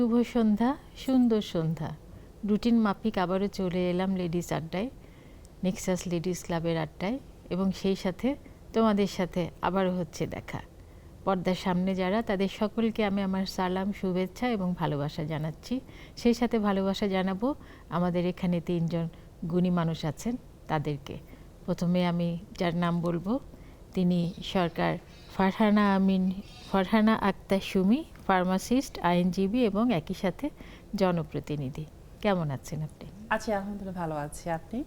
শুভ সন্ধ্যা, সুন্দর সন্ধ্যা। রুটিন মাফিক আবারও চলে এলাম লেডিস আড্ডায়, নেক্সাস লেডিস ক্লাবের আড্ডায়, এবং সেই সাথে তোমাদের সাথে আবারও হচ্ছে দেখা। পর্দার সামনে যারা, তাদের সকলকে আমি আমার সালাম, শুভেচ্ছা এবং ভালোবাসা জানাচ্ছি। সেই সাথে ভালোবাসা জানাবো আমাদের এখানে 3 জন গুণী মানুষ আছেন তাদেরকে। প্রথমে আমি যার নাম বলবো, তিনি সরকার ফারহানা আক্তার সুমি, ফার্মাসিস্ট, আইনজীবী এবং একই সাথে জনপ্রতিনিধি। কেমন আছেন আপনি? আছি, আলহামদুলিল্লাহ ভালো আছি। আপনি?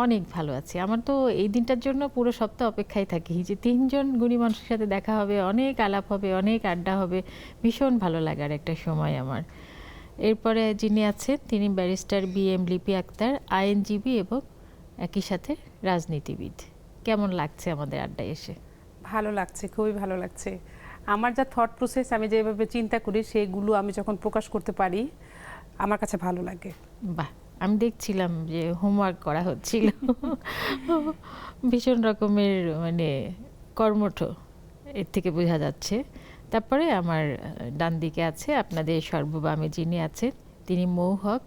অনেক ভালো আছি। আমার তো এই দিনটার জন্য পুরো সপ্তাহ অপেক্ষায় থাকি যে 3 জন গুণী মানুষের সাথে দেখা হবে, অনেক আলাপ হবে, অনেক আড্ডা হবে। ভীষণ ভালো লাগার একটা সময় আমার। এরপরে যিনি আছেন তিনি ব্যারিস্টার BM লিপি আক্তার, আইনজীবী এবং একই সাথে রাজনীতিবিদ। কেমন লাগছে আমাদের আড্ডায় এসে? ভালো লাগছে, খুবই ভালো লাগছে। আমার যা থট প্রসেস, আমি যেভাবে চিন্তা করি, সেগুলো আমি যখন প্রকাশ করতে পারি আমার কাছে ভালো লাগে। বাহ, আমি দেখছিলাম যে হোমওয়ার্ক করা হচ্ছিল। ভীষণ রকমের মানে কর্মঠ, এর থেকে বোঝা যাচ্ছে। তারপরে আমার ডান দিকে আছে আপনাদের সর্ববামে যিনি আছেন, তিনি মৌ হক,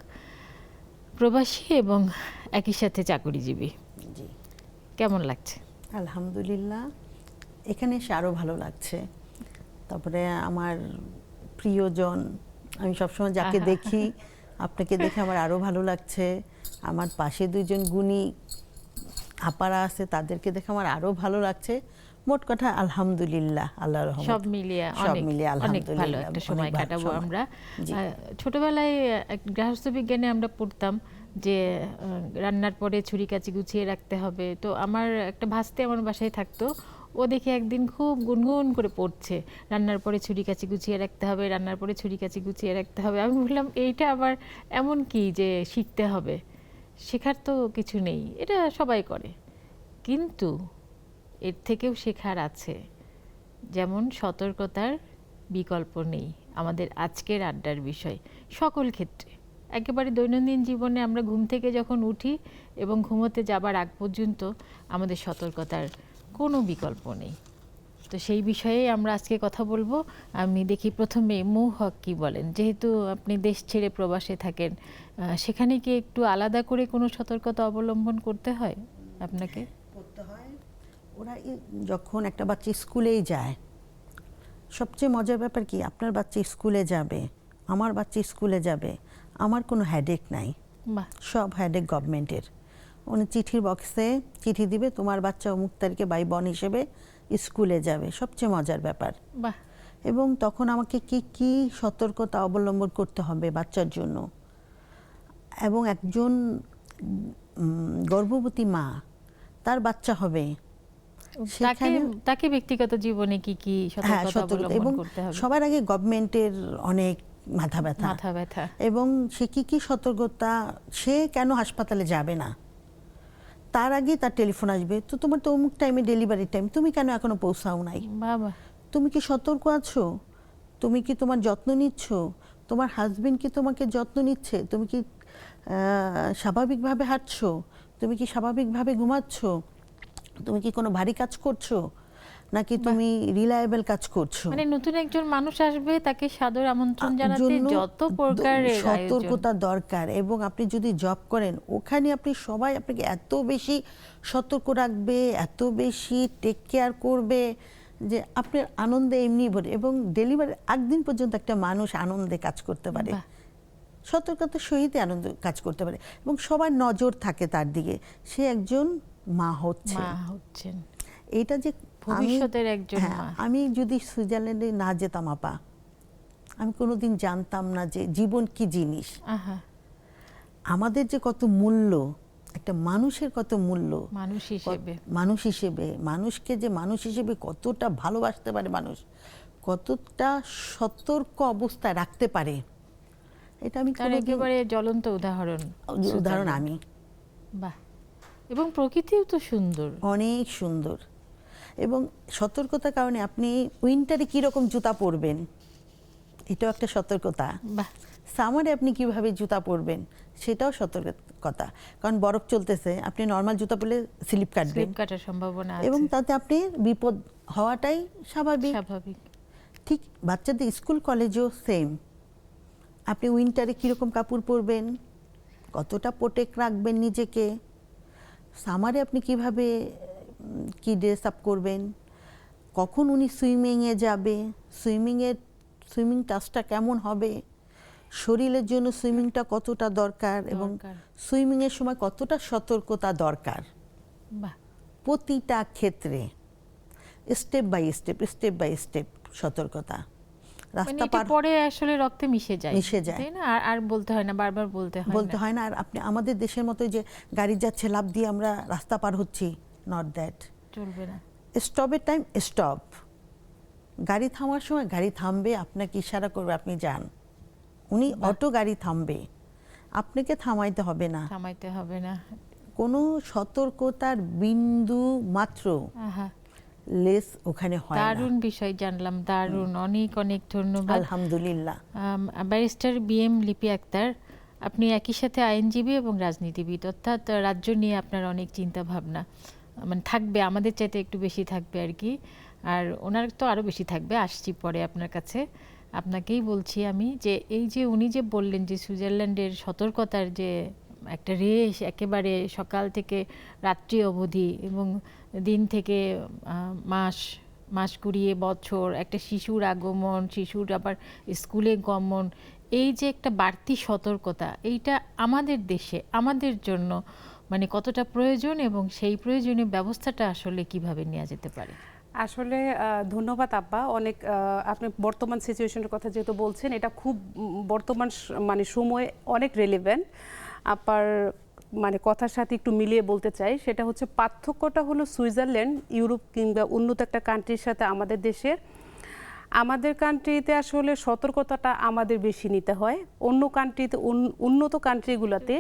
প্রবাসী এবং একই সাথে চাকরিজীবী। জি, কেমন লাগছে? আলহামদুলিল্লাহ, এখানে এসে আরও ভালো লাগছে। তারপরে আমার প্রিয়জন, আমি সবসময় যাকে দেখি, আপনাকে দেখে আমার আরও ভালো লাগছে। আমার পাশে 2 জন গুণী আপারা আছে, তাদেরকে দেখে আমার আরও ভালো লাগছে। মোট কথা আলহামদুলিল্লাহ, আল্লাহর রহমতে সব মিলিয়ে অনেক ভালো একটা সময় কাটাবো আমরা। ছোটবেলায় গৃহস্থ বিজ্ঞানে আমরা পড়তাম যে রান্নার পরে ছুরি কাঁচি গুছিয়ে রাখতে হবে। তো আমার একটা ভাস্তে আমার বাসায় থাকতো, ও দেখে একদিন খুব গুনগুন করে পড়ছে, রান্নার পরে ছুরি কাঁচি গুছিয়ে রাখতে হবে, রান্নার পরে ছুরি কাঁচি গুছিয়ে রাখতে হবে। আমি বললাম এইটা আবার এমন কি যে শিখতে হবে? শেখার তো কিছু নেই, এটা সবাই করে। কিন্তু এর থেকেও শেখার আছে, যেমন সতর্কতার বিকল্প নেই। আমাদের আজকের আড্ডার বিষয় সকল ক্ষেত্রে, একেবারে দৈনন্দিন জীবনে আমরা ঘুম থেকে যখন উঠি এবং ঘুমোতে যাবার আগ পর্যন্ত আমাদের সতর্কতার কোনো বিকল্প নেই। তো সেই বিষয়ে আমরা আজকে কথা বলবো। আমি দেখি প্রথমে মৌ হক কি বলেন, যেহেতু আপনি দেশ ছেড়ে প্রবাসে থাকেন, সেখানে কি একটু আলাদা করে কোনো সতর্কতা অবলম্বন করতে হয় আপনাকে? করতে হয়। ওরা যখন একটা বাচ্চা স্কুলেই যায়, সবচেয়ে মজার ব্যাপার কি, আপনার বাচ্চা স্কুলে যাবে, আমার বাচ্চা স্কুলে যাবে, আমার কোনো হেডেক নাই। বাহ, সব হেডেক গভর্নমেন্টের। উনি চিঠির বক্সে চিঠি দিবে, তোমার বাচ্চা অমুক তারিখে বাই বন হিসেবে স্কুলে যাবে। সবচেয়ে মজার ব্যাপার। বাহ। এবং তখন আমাকে কি কি সতর্কতা অবলম্বন করতে হবে বাচ্চার জন্য। এবং একজন গর্ভবতী মা, তার বাচ্চা হবে, তাকে ব্যক্তিগত জীবনে কি কি সতর্কতা অবলম্বন করতে হবে? সবার আগে গভর্নমেন্টের অনেক মাথা ব্যথা, এবং সে কি কি সতর্কতা, সে কেন হাসপাতালে যাবে না, তার আগে তার টেলিফোন আসবে, তো তোমার তো অমুক টাইমে ডেলিভারি টাইম, তুমি কেন এখনো পৌঁছাও নাই? বাবা, তুমি কি সতর্ক আছো? তুমি কি তোমার যত্ন নিচ্ছ? তোমার হাজবেন্ড কি তোমাকে যত্ন নিচ্ছে? তুমি কি স্বাভাবিকভাবে হাঁটছো? তুমি কি স্বাভাবিকভাবে ঘুমাচ্ছ? তুমি কি কোনো ভারী কাজ করছো, নাকি তুমি রিলায়েবল কাজ করছো? মানে নতুন একজন মানুষ আসবে, তাকে সাদর আমন্ত্রণ জানাতে যত প্রকারের সতর্কতা দরকার। এবং আপনি যদি জব করেন, ওখানে আপনি সবাই আপনাকে এত বেশি সতর্ক রাখবে, এত বেশি টেক কেয়ার করবে যে আপনার আনন্দে এমনি ভরে। এবং ডেলিভারির আগদিন পর্যন্ত একটা মানুষ আনন্দে কাজ করতে পারে, সতর্কতার সহিত আনন্দ কাজ করতে পারে, এবং সবার নজর থাকে তার দিকে, সে একজন মা হচ্ছেন। এটা যে ভবিষ্যতের একজন মা। আমি যদি সুইজারল্যান্ডে না যেতাম আপা, আমি কোনোদিন জানতাম না যে জীবন কি জিনিস। আমাদের যে কত মূল্য, একটা মানুষের কত মূল্য, মানুষ হিসেবে মানুষকে যে মানুষ হিসেবে কতটা ভালোবাসতে পারে মানুষ, কতটা সতর্ক অবস্থায় রাখতে পারে, এটা আমি একেবারে জ্বলন্ত উদাহরণ আমি। বাহ, এবং প্রকৃতিও তো সুন্দর, অনেক সুন্দর। এবং সতর্কতার কারণে আপনি উইন্টারে কীরকম জুতা পরবেন, এটাও একটা সতর্কতা। সামারে আপনি কিভাবে জুতা পরবেন, সেটাও সতর্কতা। কারণ বরফ চলতেছে, আপনি নর্মাল জুতা পরলে স্লিপ কাটার সম্ভাবনা আছে, এবং তাতে আপনি বিপদ হওয়াটাই স্বাভাবিক। স্বাভাবিক। ঠিক বাচ্চাদের স্কুল কলেজেও সেম। আপনি উইন্টারে কীরকম কাপড় পরবেন, কতটা প্রোটেক্ট রাখবেন নিজেকে, সামারে আপনি কিভাবে কি ড্রেস আপ করবেন, কখন উনি সুইমিংয়ে যাবে, সুইমিং টাচটা কেমন হবে, শরীরের জন্য সুইমিংটা কতটা দরকার এবং সুইমিংয়ের সময় কতটা সতর্কতা দরকার, প্রতিটা ক্ষেত্রে স্টেপ বাই স্টেপ সতর্কতা। রাস্তা পার পরে আসলে রক্তে মিশে যায় তাই না, আর বলতে হয় না, বারবার বলতে হয় না। আর আপনি আমাদের দেশের মতো যে গাড়ি যাচ্ছে লাফ দিয়ে আমরা রাস্তা পার হচ্ছি, নট দ্যাট, চলবে না। স্টপের টাইম স্টপ, গাড়ি থামার সময় গাড়ি থামবে, আপনাকে ইশারা করবে আপনি যান, উনি অটো গাড়ি থামবে, আপনাকে থামাইতে হবে না, কোনো সতর্কতার বিন্দু মাত্র লেস ওখানে হয় না। দারুণ বিষয় জানলাম, দারুণ, অনেক অনেক ধন্যবাদ। আলহামদুলিল্লাহ। ব্যারিস্টার BM লিপি আক্তার, আপনি একই সাথে আইনজীবী এবং রাজনীতিবিদ, অর্থাৎ রাজ্য নিয়ে আপনার অনেক চিন্তা ভাবনা মানে থাকবে, আমাদের চাইতে একটু বেশি থাকবে আর কি, আর ওনার তো আরও বেশি থাকবে, আসছি পরে আপনার কাছে। আপনাকেই বলছি আমি যে এই যে উনি যে বললেন যে সুইজারল্যান্ডের সতর্কতার যে একটা রেশ, একেবারে সকাল থেকে রাত্রি অবধি এবং দিন থেকে মাস কুড়িয়ে বছর, একটা শিশুর আগমন, শিশুর আবার স্কুলে গমন, এই যে একটা বাড়তি সতর্কতা, এইটা আমাদের দেশে আমাদের জন্য মানে কতটা প্রয়োজন এবং সেই প্রয়োজনীয় ব্যবস্থাটা আসলে কিভাবে নেওয়া যেতে পারে? আসলে ধন্যবাদ আব্বা, অনেক আপনি বর্তমান সিচুয়েশনের কথা যেহেতু বলছেন, এটা খুব বর্তমান মানে সময় অনেক রেলেভেন্ট। আপার মানে কথার সাথে একটু মিলিয়ে বলতে চাই, সেটা হচ্ছে পার্থক্যটা হলো সুইজারল্যান্ড, ইউরোপ কিংবা উন্নত একটা কান্ট্রির সাথে আমাদের দেশের। আমাদের কান্ট্রিতে আসলে সতর্কতাটা আমাদের বেশি নিতে হয়, অন্য কান্ট্রিতে উন্নত কান্ট্রিগুলোতে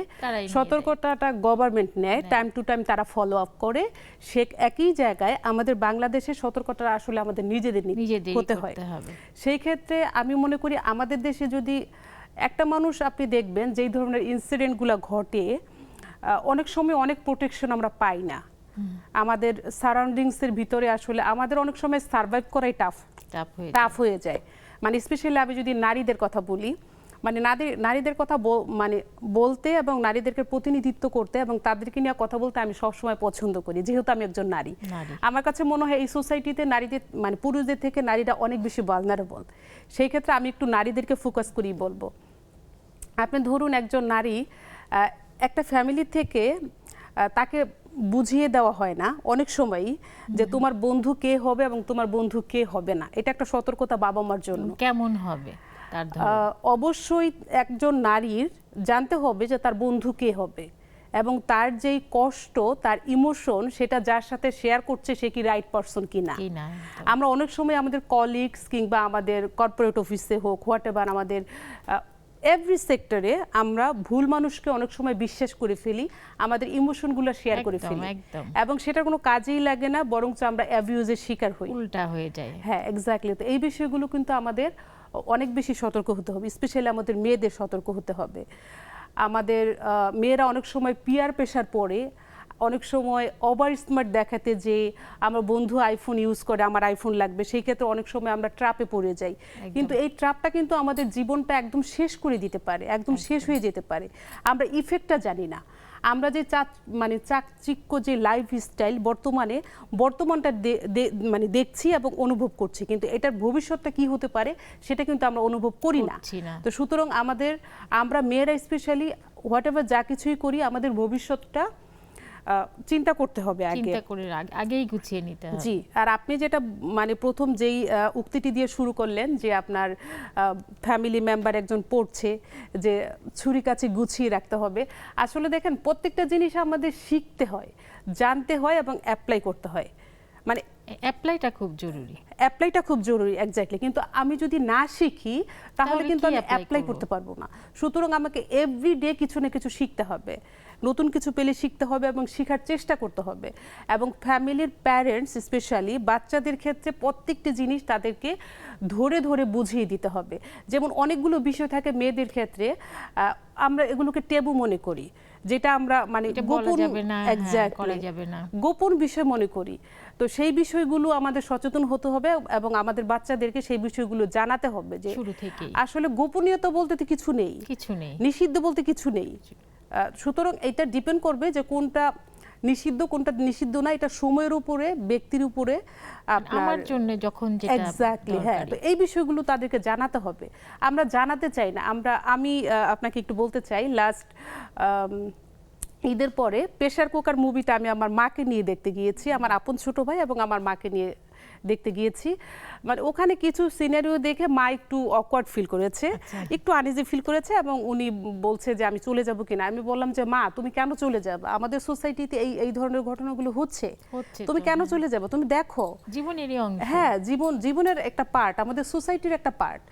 সতর্কতাটা গভর্নমেন্ট নেয়, টাইম টু টাইম তারা ফলো আপ করে। সে একই জায়গায় আমাদের বাংলাদেশের সতর্কতা আসলে আমাদের নিজেদের হতে হয়। সেই ক্ষেত্রে আমি মনে করি আমাদের দেশে যদি একটা মানুষ আপনি দেখবেন যেই ধরনের ইনসিডেন্টগুলো ঘটে, অনেক সময় অনেক প্রোটেকশন আমরা পাই না, আমাদের সারাউন্ডিংসের ভিতরে আসলে আমাদের অনেক সময় সার্ভাইভ করাই টাফ হয়ে যায়। মানে স্পেশালি আমি যদি নারীদের কথা বলি, মানে নারীদের কথা মানে বলতে এবং নারীদেরকে প্রতিনিধিত্ব করতে এবং তাদেরকে নিয়ে কথা বলতে আমি সবসময় পছন্দ করি, যেহেতু আমি একজন নারী। আমার কাছে মনে হয় এই সোসাইটিতে নারীদের মানে পুরুষদের থেকে নারীরা অনেক বেশি ভালনারেবল। সেই ক্ষেত্রে আমি একটু নারীদেরকে ফোকাস করি বলবো। আপনি ধরুন একজন নারী একটা ফ্যামিলি থেকে তাকে বুঝিয়ে দেওয়া হয় না অনেক সময়ই যে তোমার বন্ধু কে হবে এবং তোমার বন্ধু কে হবে না, এটা একটা সতর্কতা বাবা মার জন্য। কেমন হবে অবশ্যই একজন নারীর জানতে হবে যে তার বন্ধু কে হবে এবং তার যেই কষ্ট, তার ইমোশন, সেটা যার সাথে শেয়ার করছে সে কি রাইট পারসন কিনা। আমরা অনেক সময় আমাদের কলিগস কিংবা আমাদের কর্পোরেট অফিসে হোক, হোয়াট এভার, আমাদের এভরি সেক্টরে আমরা ভুল মানুষকে অনেক সময় বিশ্বাস করে ফেলি, আমাদের ইমোশনগুলো শেয়ার করে ফেলি এবং সেটা কোনো কাজেই লাগে না, বরঞ্চ আমরা অ্যাবিউজের শিকার হই, উল্টা হয়ে যায়। হ্যাঁ, এক্স্যাক্টলি। তো এই বিষয়গুলো কিন্তু আমাদের অনেক বেশি সতর্ক হতে হবে, স্পেশালি আমাদের মেয়েদের সতর্ক হতে হবে। আমাদের মেয়েরা অনেক সময় পিয়ার প্রেশার পড়ে, অনেক সময় ওভার স্মার্ট দেখাতে যে আমার বন্ধু আইফোন ইউজ করে আমার আইফোন লাগবে, সেই ক্ষেত্রে অনেক সময় আমরা ট্র্যাপে পড়ে যাই। কিন্তু এই ট্র্যাপটা কিন্তু আমাদের জীবনটা একদম শেষ করে দিতে পারে, একদম শেষ হয়ে যেতে পারে, আমরা ইফেক্টটা জানি না। আমরা যে মানে চাকচিক্য যে লাইফ স্টাইল বর্তমানটা মানে দেখছি এবং অনুভব করছি, কিন্তু এটার ভবিষ্যৎটা কি হতে পারে সেটা কিন্তু আমরা অনুভব করি না। তো সুতরাং আমরা মেয়েরা স্পেশালি হোয়াট এভার যা কিছুই করি, আমাদের ভবিষ্যৎটা চিন্তা করতে হবে, আগেই গুছিয়ে নিতে হবে। জি। আর আপনি যেটা মানে প্রথম যেই উক্তিটি দিয়ে শুরু করলেন যে আপনার ফ্যামিলি মেম্বার একজন পড়ছে যে ছুরি কাছে গুছিয়ে রাখতে হবে, আসলে দেখেন প্রত্যেকটা জিনিস আমাদের শিখতে হয়, জানতে হয় এবং অ্যাপ্লাই করতে হয়। মানে অ্যাপ্লাইটা খুব জরুরি, এক্স্যাক্টলি। কিন্তু আমি যদি না শিখি তাহলে কিন্তু আমি অ্যাপ্লাই করতে পারবো না। সুতরাং আমাকে এভরিডে কিছু না কিছু শিখতে হবে, নতুন কিছু পেলে শিখতে হবে এবং শেখার চেষ্টা করতে হবে। এবং ফ্যামিলির প্যারেন্টস স্পেশালি বাচ্চাদের ক্ষেত্রে প্রত্যেকটি জিনিস তাদেরকে ধরে ধরে বুঝিয়ে দিতে হবে। যেমন অনেকগুলো বিষয় থাকে মেয়েদের ক্ষেত্রে, আমরা এগুলোকে ট্যাবু মনে করি, যেটা আমরা মানে এটা বলা গোপন যাবে না, হ্যাঁ, Exactly, করা যাবে না। গোপন বিষয় মনে করি। তো সেই বিষয়গুলো আমাদের সচেতন হতে হবে এবং আমাদের বাচ্চাদেরকে সেই বিষয়গুলো জানাতে হবে যে শুরু থেকেই আসলে গোপনীয়তা বলতে তো কিছু নেই, কিছু নেই। নিষিদ্ধ বলতে কিছু নেই। সুতরাং এটা ডিপেন্ড করবে যে কোনটা নিষিদ্ধ কোনটা নিষিদ্ধ না, এটা সময়ের উপরে, ব্যক্তির উপরে, আমার জন্য যখন যেটা এক্স্যাক্টলি, হ্যাঁ। তো এই বিষয়গুলো তাদেরকে জানাতে হবে। আমরা জানাতে চাই না। আমি আপনাকে একটু বলতে চাই, লাস্ট ঈদের পরে প্রেসার কুকার মুভিটা আমি আমার মাকে নিয়ে দেখতে গিয়েছি, আমার আপন ছোট ভাই এবং আমার মাকে নিয়ে দেখতে গিয়েছি। মানে ওখানে কিছু সিনারিও দেখে মা একটু অকওয়ার্ড ফিল করেছে, একটু আনইজি ফিল করেছে এবং উনি বলছে যে আমি চলে যাব কিনা। আমি বললাম যে মা তুমি কেন চলে যাবে, আমাদের সোসাইটিতে এই ধরনের ঘটনাগুলো হচ্ছে, তুমি কেন চলে যাবে, তুমি দেখো জীবনেরই অংশ। হ্যাঁ, জীবনের একটা পার্ট, আমাদের সোসাইটির একটা পার্ট।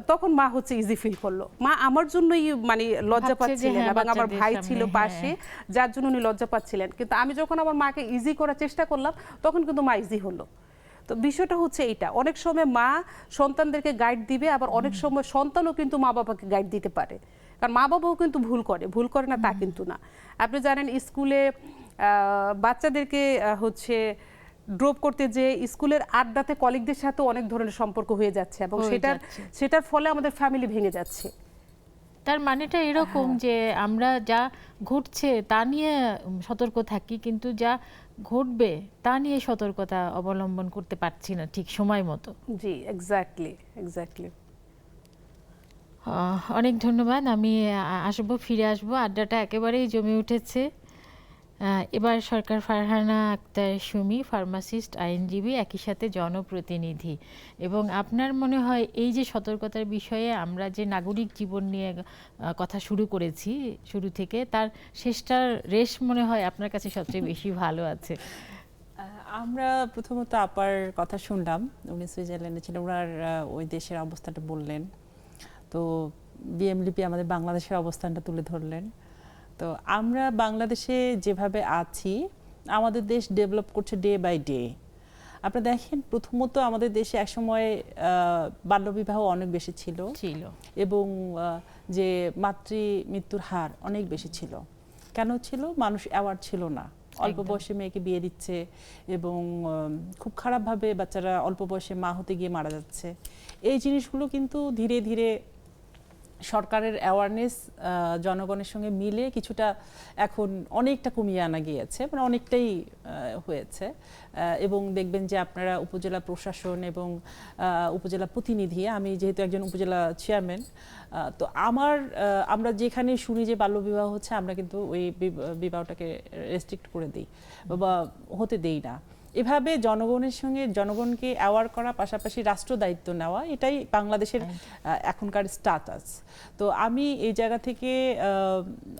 তখন মা হচ্ছে ইজি ফিল করলো। মা আমার জন্যই মানে লজ্জা পাচ্ছিলেন এবং আমার ভাই ছিল পাশে, যার জন্য উনি লজ্জা পাচ্ছিলেন। কিন্তু আমি যখন আমার মাকে ইজি করার চেষ্টা করলাম তখন কিন্তু মা ইজি হলো। তো বিষয়টা হচ্ছে এইটা, অনেক সময় মা সন্তানদেরকে গাইড দিবে, আবার অনেক সময় সন্তানও কিন্তু মা বাবাকে গাইড দিতে পারে। কারণ মা বাবাও কিন্তু ভুল করে না তা কিন্তু না। আপনি জানেন স্কুলে বাচ্চাদেরকে হচ্ছে ড্রপ করতে যে স্কুলের আড্ডাতে কলিগদের সাথে অনেক ধরনের সম্পর্ক হয়ে যাচ্ছে এবং সেটার ফলে আমাদের ফ্যামিলি ভেঙে যাচ্ছে। তার মানেটা এরকম যে আমরা যা ঘটছে তা নিয়ে সতর্ক থাকি, কিন্তু যা ঘটবে তা নিয়ে সতর্কতা অবলম্বন করতে পারছি না ঠিক সময় মতো। জি, এক্স্যাক্টলি। অনেক ধন্যবাদ। আমি ফিরে আসবো। আড্ডাটা একেবারেই জমে উঠেছে। এবার সরকার ফারহানা আক্তার সুমি, ফার্মাসিস্ট, আইনজীবী, একই সাথে জনপ্রতিনিধি। এবং আপনার মনে হয় এই যে সতর্কতার বিষয়ে আমরা যে নাগরিক জীবন নিয়ে কথা শুরু করেছি শুরু থেকে, তার শেষটার রেশ মনে হয় আপনার কাছে সবচেয়ে বেশি ভালো আছে। আমরা প্রথমত আপার কথা শুনলাম, উনি সুইজারল্যান্ডে ছিলেন, ওনার ওই দেশের অবস্থাটা বললেন। তো বিএমলিপি আমাদের বাংলাদেশের অবস্থানটা তুলে ধরলেন। তো আমরা বাংলাদেশে যেভাবে আছি, আমাদের দেশ ডেভেলপ করছে ডে বাই ডে। আপনারা দেখেন, প্রথমত আমাদের দেশে একসময় বাল্যবিবাহ অনেক বেশি ছিল এবং যে মাতৃ মৃত্যুর হার অনেক বেশি ছিল। কেন ছিল? মানুষ অ্যাওয়ার ছিল না, অল্প বয়সে মেয়েকে বিয়ে দিচ্ছে এবং খুব খারাপভাবে বাচ্চারা অল্প বয়সে মা হতে গিয়ে মারা যাচ্ছে। এই জিনিসগুলো কিন্তু ধীরে ধীরে সরকারের অ্যাওয়ারনেস জনগণের সঙ্গে মিলে কিছুটা এখন অনেকটা কমিয়ে আনা গিয়েছে, মানে অনেকটাই হয়েছে। এবং দেখবেন যে আপনারা উপজেলা প্রশাসন এবং উপজেলা প্রতিনিধি, আমি যেহেতু একজন উপজেলা চেয়ারম্যান, তো আমরা যেখানে শুনি যে বাল্যবিবাহ হচ্ছে, আমরা কিন্তু ওই বিবাহটাকে রেস্ট্রিক্ট করে দিই বা হতে দেই না। এভাবে জনগণকে অ্যাওয়ার করা, পাশাপাশি রাষ্ট্র দায়িত্ব নেওয়া, এটাই বাংলাদেশের এখনকার স্ট্যাটাস। তো আমি এই জায়গা থেকে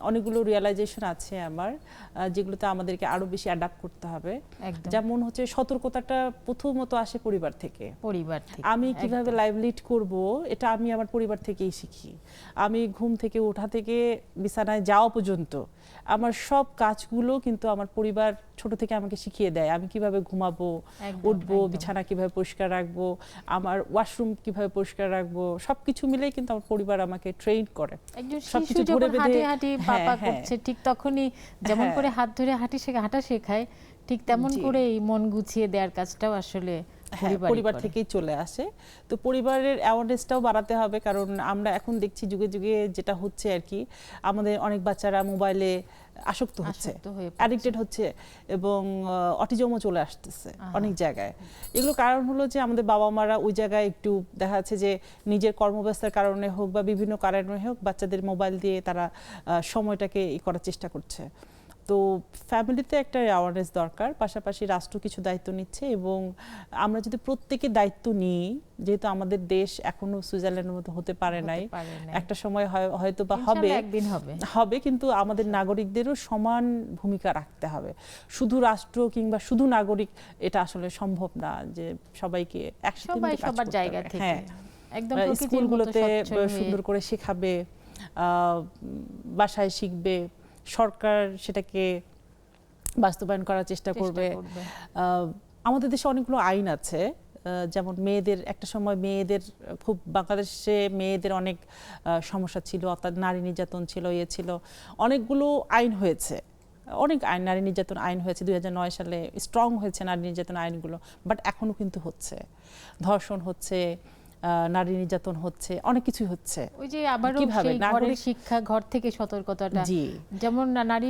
অনেকগুলো রিয়েলাইজেশন আছে আমার, যেগুলোতে আমাদেরকে আরো বেশি অ্যাডাপ্ট করতে হবে। যেমন হচ্ছে সতর্কতাটা প্রথমত আসে পরিবার থেকে। আমি কিভাবে লাইফ লিড করব, এটা আমি আমার পরিবার থেকেই শিখি। আমি ঘুম থেকে ওঠা থেকে বিছানায় যাওয়া পর্যন্ত আমার সব কাজগুলো কিন্তু আমার পরিবার ছোট থেকে আমাকে শিখিয়ে দেয়। আমি কিভাবে ঘুমাবো, উঠবো, বিছানা কিভাবে পরিষ্কার রাখবো, আমার ওয়াশরুম কিভাবে পরিষ্কার রাখবো, সবকিছু মিলেই কিন্তু আমার পরিবার আমাকে ট্রেন করে। সবকিছু ধরে বেঁধে হাঁটি পাপা করছে, ঠিক তখনই যেমন করে হাত ধরে হাঁটা শেখায়, ঠিক তেমন করে এই মন গুছিয়ে দেওয়ার কাজটাও আসলে পরিবার থেকেই চলে আসে। তো পরিবারের অ্যাওয়ারনেসটাও বাড়াতে হবে, কারণ আমরা এখন দেখছি যুগে যুগে যেটা হচ্ছে আর কি, আমাদের অনেক বাচ্চারা মোবাইলে আসক্ত হচ্ছে, অ্যাডিক্টেড হচ্ছে এবং অটিজমও চলে আসতেছে অনেক জায়গায়। এগুলো কারণ হলো যে আমাদের বাবা মারা ওই জায়গায় একটু দেখা যাচ্ছে যে নিজের কর্মব্যস্ততার কারণে হোক বা বিভিন্ন কারণে হোক, বাচ্চাদের মোবাইল দিয়ে তারা সময়টাকে করার চেষ্টা করছে। তো ফ্যামিলিতে একটা অ্যাওয়ারনেস দরকার, পাশাপাশি রাষ্ট্র কিছু দায়িত্ব নিচ্ছে এবং আমরা যদি প্রত্যেকে দায়িত্ব নিই, যেহেতু আমাদের দেশ এখনো সুইজারল্যান্ডের মতো হতে পারে নাই, একটা সময় হয়তো বা হবে, কিন্তু আমাদের নাগরিকদেরও সমান ভূমিকা রাখতে হবে। শুধু রাষ্ট্র কিংবা শুধু নাগরিক এটা আসলে সম্ভব না যে সবাইকে একসাথে সবার জায়গা থেকে। একদম স্কুলগুলোতে সুন্দর করে শেখাবে, বাসায় শিখবে, সরকার সেটাকে বাস্তবায়ন করার চেষ্টা করবে। আমাদের দেশে অনেকগুলো আইন আছে যেমন মেয়েদের একটা সময় মেয়েদের খুব বাংলাদেশে মেয়েদের অনেক সমস্যা ছিল, অর্থাৎ নারী নির্যাতন ছিল, ছিল অনেকগুলো আইন হয়েছে, অনেক আইন, নারী নির্যাতন আইন হয়েছে 2009 সালে স্ট্রং হয়েছে নারী নির্যাতন আইনগুলো, বাট এখনো কিন্তু হচ্ছে, ধর্ষণ হচ্ছে, নারী নির্যাতন হচ্ছে, অনেক কিছুই হচ্ছে। ওই যে আবারও সেই ঘরের শিক্ষা, ঘর থেকে সতর্কতাটা, যেমন নারী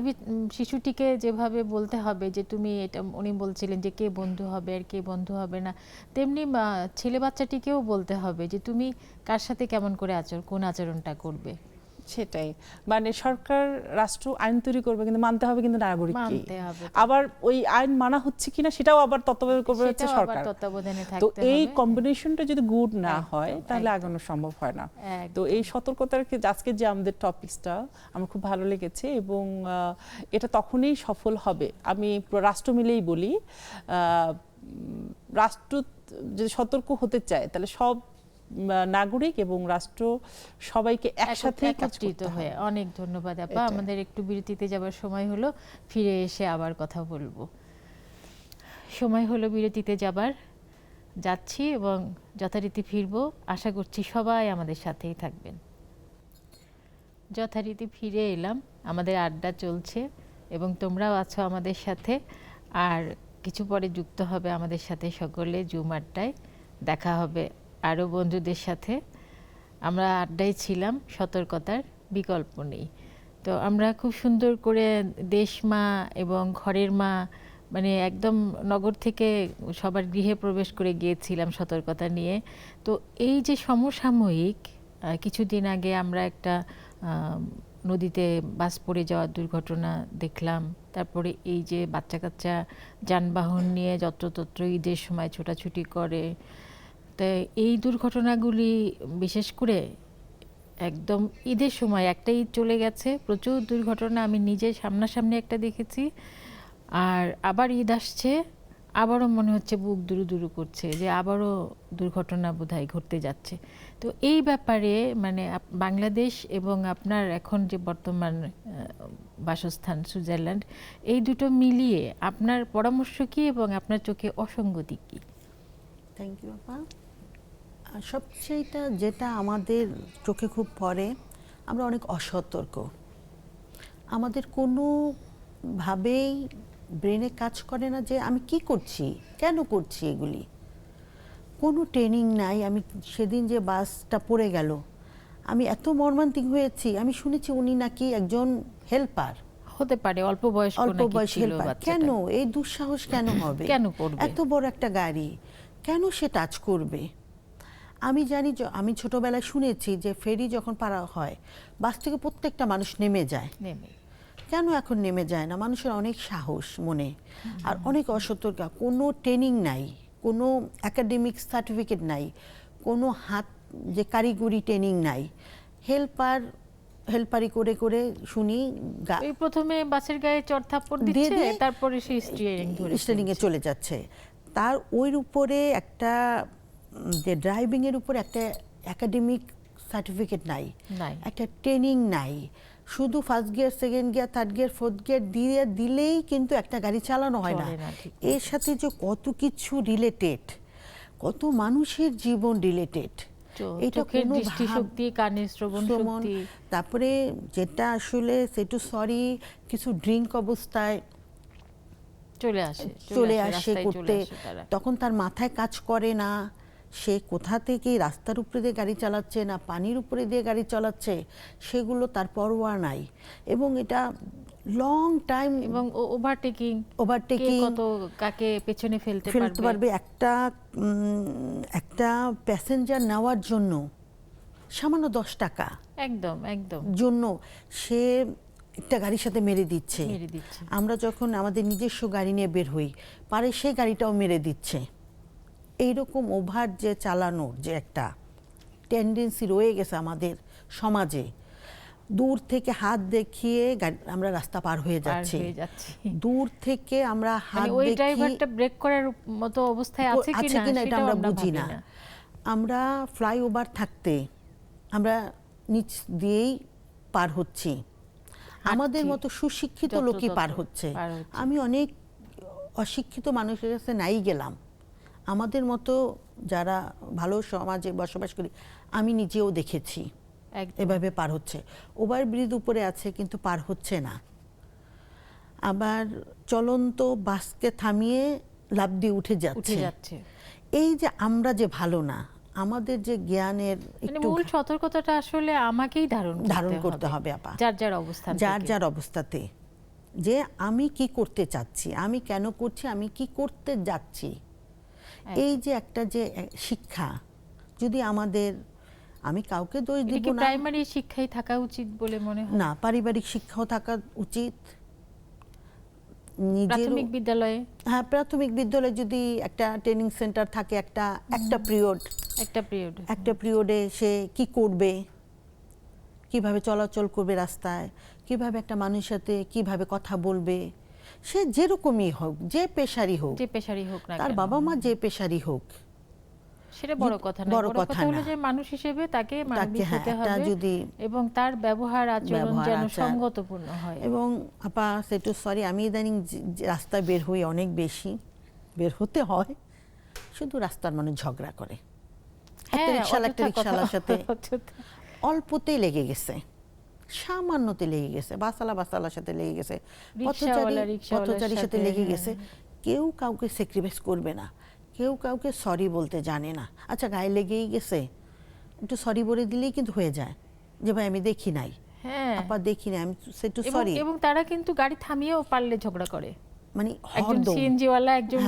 শিশুটিকে যেভাবে বলতে হবে যে তুমি এটা, উনি বলছিলেন যে কে বন্ধু হবে আর কে বন্ধু হবে না, তেমনি ছেলে বাচ্চাটিকেও বলতে হবে যে তুমি কার সাথে কেমন করে কোন আচরণটা করবে। সেটাই, মানে সরকার রাষ্ট্র আইন তৈরি করবে কিন্তু মানতে হবে কিন্তু নাগরিককে, মানতে হবে। আবার ওই আইন মানা হচ্ছে কিনা সেটাও আবার তত্ত্বাবধান করবে হচ্ছে সরকার। তো এই কম্বিনেশনটা যদি গুড না হয় তাহলে আগানো সম্ভব হয় না। তো এই সতর্কতার আজকে যে আমাদের টপিকসটা আমার খুব ভালো লেগেছে, এবং এটা তখনই সফল হবে, আমি রাষ্ট্র মিলেই বলি, রাষ্ট্র যদি সতর্ক হতে চায় তাহলে সব নাগরিক এবং রাষ্ট্র সবাইকে একসাথে একত্রিত হয়ে। অনেক ধন্যবাদ আপা, আমাদের একটু বিরতিতে যাবার সময় হলো, ফিরে এসে আবার কথা বলবো। সময় হলো বিরতিতে যাবার, যাচ্ছি এবং যথারীতি ফিরবো, আশা করছি সবাই আমাদের সাথেই থাকবেন। যথারীতি ফিরে এলাম, আমাদের আড্ডা চলছে এবং তোমরাও আছো আমাদের সাথে, আর কিছু পরে যুক্ত হবে আমাদের সাথে সকলে জুম আড্ডায়, দেখা হবে আরও বন্ধুদের সাথে। আমরা আড্ডায় ছিলাম, সতর্কতার বিকল্প নেই। তো আমরা খুব সুন্দর করে দেশ মা এবং ঘরের মা, মানে একদম নগর থেকে সবার গৃহে প্রবেশ করে গিয়েছিলাম সতর্কতা নিয়ে। তো এই যে সমসাময়িক কিছুদিন আগে আমরা একটা নদীতে বাস পড়ে যাওয়ার দুর্ঘটনা দেখলাম, তারপরে এই যে বাচ্চা কাচ্চা যানবাহন নিয়ে যত্রতত্র ঈদের সময় ছোটাছুটি করে, তো এই দুর্ঘটনাগুলি বিশেষ করে একদম ঈদের সময়, একটা ঈদ চলে গেছে, প্রচুর দুর্ঘটনা আমি নিজে সামনাসামনি একটা দেখেছি, আর আবার ঈদ আসছে, আবারও মনে হচ্ছে বুক দুরু দুরু করছে যে আবারও দুর্ঘটনা বোধহয় ঘটতে যাচ্ছে। তো এই ব্যাপারে মানে বাংলাদেশ এবং আপনার এখন যে বর্তমান বাসস্থান সুইজারল্যান্ড, এই দুটো মিলিয়ে আপনার পরামর্শ কী এবং আপনার চোখে অসঙ্গতি কী? থ্যাংক ইউ আপা। সবচেয়েটা যেটা আমাদের চোখে খুব পড়ে, আমরা অনেক অসতর্ক, আমাদের কোনোভাবেই ব্রেনে কাজ করে না যে আমি কি করছি, কেন করছি এগুলি, কোনো ট্রেনিং নাই। আমি সেদিন যে বাসটা পড়ে গেল, আমি এত মর্মান্তিক হয়েছি, আমি শুনেছি উনি নাকি একজন হেল্পার, হতে পারে অল্প বয়স হেল্পার, কেন এই দুঃসাহস কেন হবে, কেন করবে, এত বড় একটা গাড়ি কেন সে টাচ করবে। আমি জানি, আমি ছোটবেলায় শুনেছি যে ফেরি যখন পারা হয় বাস থেকে প্রত্যেকটা মানুষ নেমে যায়, কেন এখন নেমে যায় না? মানুষের অনেক সাহস মনে, আর অনেক অসতর্ক, কোনো ট্রেনিং নাই, কোনো একাডেমিক সার্টিফিকেট নাই, কোনো হাত যে কারিগরি ট্রেনিং নাই, হেল্পারি করে করে শুনি প্রথমে বাসের গায়ে চড়থাপ্পড় দিচ্ছে, তারপরে সে স্টিয়ারিং এ চলে যাচ্ছে। তার ওর উপরে একটা যে ড্রাইভিং এর উপর একটা একাডেমিক সার্টিফিকেট নাই, একটা ট্রেনিং নাই, শুধু first gear, second gear, third gear, fourth gear দিলেই কিন্তু একটা গাড়ি চালানো হয় না। এর সাথে যে কত কিছু রিলেটেড, কত মানুষের জীবন রিলেটেড, এটা কোনো দৃষ্টিশক্তি, কানের শ্রবণ শক্তি, তারপরে যেটা আসলে সেটু সরি কিছু ড্রিঙ্ক অবস্থায় চলে আসে করতে, তখন তার মাথায় কাজ করে না, সে কোথা থেকে রাস্তার উপরে দিয়ে গাড়ি চালাচ্ছে না পানির উপরে দিয়ে গাড়ি চালাচ্ছে সেগুলো তার পরোয়া নাই। এবং এটা লং টাইম, এবং ওভারটেকিং কত কাকে পেছনে ফেলতে পারবে, একটা প্যাসেঞ্জার নেওয়ার জন্য সামান্য 10 টাকা একদম জন্য সে একটা গাড়ির সাথে মেরে দিচ্ছে। আমরা যখন আমাদের নিজস্ব গাড়ি নিয়ে বের হই, পারে সেই গাড়িটাও মেরে দিচ্ছে। এইরকম ওভার যে চালানোর যে একটা টেন্ডেন্সি রয়ে গেছে আমাদের সমাজে, দূর থেকে হাত দেখিয়ে আমরা রাস্তা পার হয়ে যাচ্ছি, দূর থেকে আমরা হাত দেখিয়ে, ওই ড্রাইভারটা ব্রেক করার মতো অবস্থায় আছে কিনা এটা আমরা বুঝি না। আমরা ফ্লাইওভার থাকতে আমরা নিচ দিয়েই পার হচ্ছি, আমাদের মতো সুশিক্ষিত লোকই পার হচ্ছে। আমি অনেক অশিক্ষিত মানুষের কাছে নাই গেলাম, আমাদের মতো যারা ভালো সমাজে বসবাস করি, আমি নিজেও দেখেছি একদম। এভাবে পার হচ্ছে। ওভারব্রিজ উপরে আছে কিন্তু পার হচ্ছে না। আবার চলন্ত বাসকে থামিয়ে লাফ দিয়ে উঠে উঠে যাচ্ছে। যাচ্ছে। এই যে আমরা যে ভালো না, আমাদের যে জ্ঞানের মানে একটু মূল সতর্কতাটা আসলে আমাকেই ধারণ করতে হবে আপা, যার অবস্থান যার থেকে। যার অবস্থাতে, যে আমি কি করতে চাচ্ছি, আমি কেন করছি, আমি কি করতে যাচ্ছি। এই যে একটা যে শিক্ষা, যদি আমাদের, আমি কাউকে দোষ এটা দিব কি না, প্রাইমারি শিক্ষাই থাকা উচিত বলে মনে হয়? না পারিবারিক শিক্ষাও থাকা উচিত, নিজের প্রাথমিক বিদ্যালয়ে হ্যাঁ প্রাথমিক বিদ্যালয়ে যদি একটা ট্রেনিং সেন্টার থাকে, একটা পিরিয়ডে সে কি করবে, কিভাবে চলাচল করবে রাস্তায়, কিভাবে একটা মানুষের সাথে কিভাবে কথা বলবে, সে যেরকমই হোক, যে পেশারই হোক, না তার কেন, বাবা মা যে পেশারই হোক, সেটা বড় কথা না। বড় বড় কথা কথা হলো না। যে মানুষ হিসেবে তাকে মানবিক হ্যাঁ, হতে একটা হবে যদি এবং তার ব্যবহার আচরণ যেন আচার, সঙ্গতপূর্ণ হয়। এবং আপা সেটু সরি, আমি ইদানিং যে রাস্তায় বের হই, অনেক বেশি বের হতে হয়, শুধু রাস্তার মানুষ ঝগড়া করে। একটা রিকশাওয়ালার সাথে অল্পতেই লেগে গেছে, সামান্যতে লেগে গেছে, বাসালার সাথে লেগে গেছে, পথচারীর সাথে লেগে গেছে। কেউ কাউকে স্যাক্রিফাইস করবে না, কেউ কাউকে সরি বলতে জানে না। আচ্ছা গায়ে লেগেই গেছে, একটু সরি বলে দিলেই কিন্তু হয়ে যায় যে ভাই আমি দেখি নাই, আপা দেখি নাই, আমি সেটু সরি। এবং তারা কিন্তু গাড়ি থামিয়েও পারলে ঝগড়া করে। মানে একজন সিএনজি ওয়ালা একজন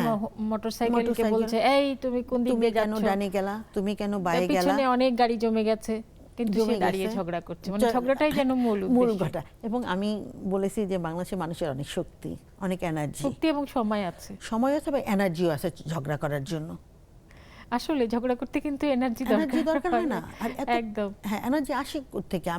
মোটরসাইকেলকে বলছে, এই তুমি কোন দিক দিয়ে যাচ্ছ, তুমি কেন ডানে গেলা, তুমি কেন বায়ে গেলা, পিছনে অনেক গাড়ি জমে গেছে, কিন্তু সে দাঁড়িয়ে ঝগড়া করছে। মানে ঝগড়াটাই যেন মূল কথা। এবং আমি বলেছি যে বাংলাদেশের মানুষের অনেক শক্তি, অনেক এনার্জি, শক্তি এবং সময় আছে বা এনার্জিও আছে ঝগড়া করার জন্য। আসলে ঝগড়া করতে কিন্তু এনার্জি দরকার হয় না। আর একদম হ্যাঁ, এনার্জি আসে থেকে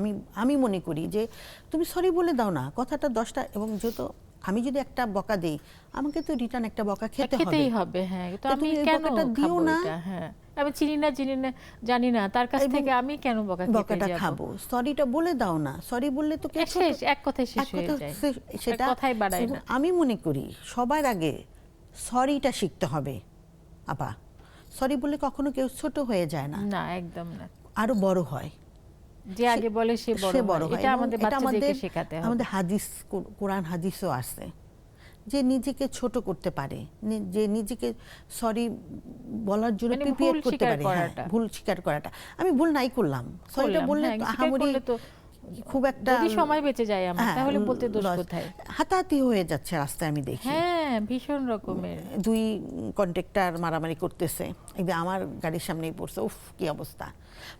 আমি মনে করি যে তুমি সরি বলে দাও না, কথাটা 10টা, এবং যেহেতু আমি যদি একটা বকা দেই, আমাকে তো রিটার্ন একটা বকা খেতেই হবে। হ্যাঁ, তো আমি কেন দিও না? হ্যাঁ, আমি জানি না তার কাছ থেকে আমি কেন বকাটা খাবো? সরিটা বলে দাও না, সরি বললে তো এক কথায় শেষ হয়ে যায়, সেটা কথাই বাড়ায় না। আমি মনে করি সবার আগে সরিটা শিখতে হবে আপা। সরি বললে কখনো কেউ ছোট হয়ে যায় না, না একদম না, আরো বড় হয়। যে আগে বলে সে বড় হয়। এটা আমাদের বাচ্চাদেরকে শেখাতে হবে। আমাদের হাদিস, কোরআন হাদিসও আছে যে নিজেকে ছোট করতে পারে, যে নিজেকে সরি বলার জন্য প্রিপেয়ার করতে পারে। ভুল স্বীকার করাটা, আমি ভুল নাই করলাম, সরিটা বললে তো খুব একটা যদি সময় বেঁচে যায় আমার, তাহলে বলতে দোষ কোথায়? হাতাহাতি হয়ে যাচ্ছে রাস্তায়, আমি দেখি। হ্যাঁ, ভীষণ রকমের। দুই কন্ট্রাক্টর মারামারি করতেছে, একদম আমার গাড়ির সামনেই পড়ছে, উফ কি অবস্থা।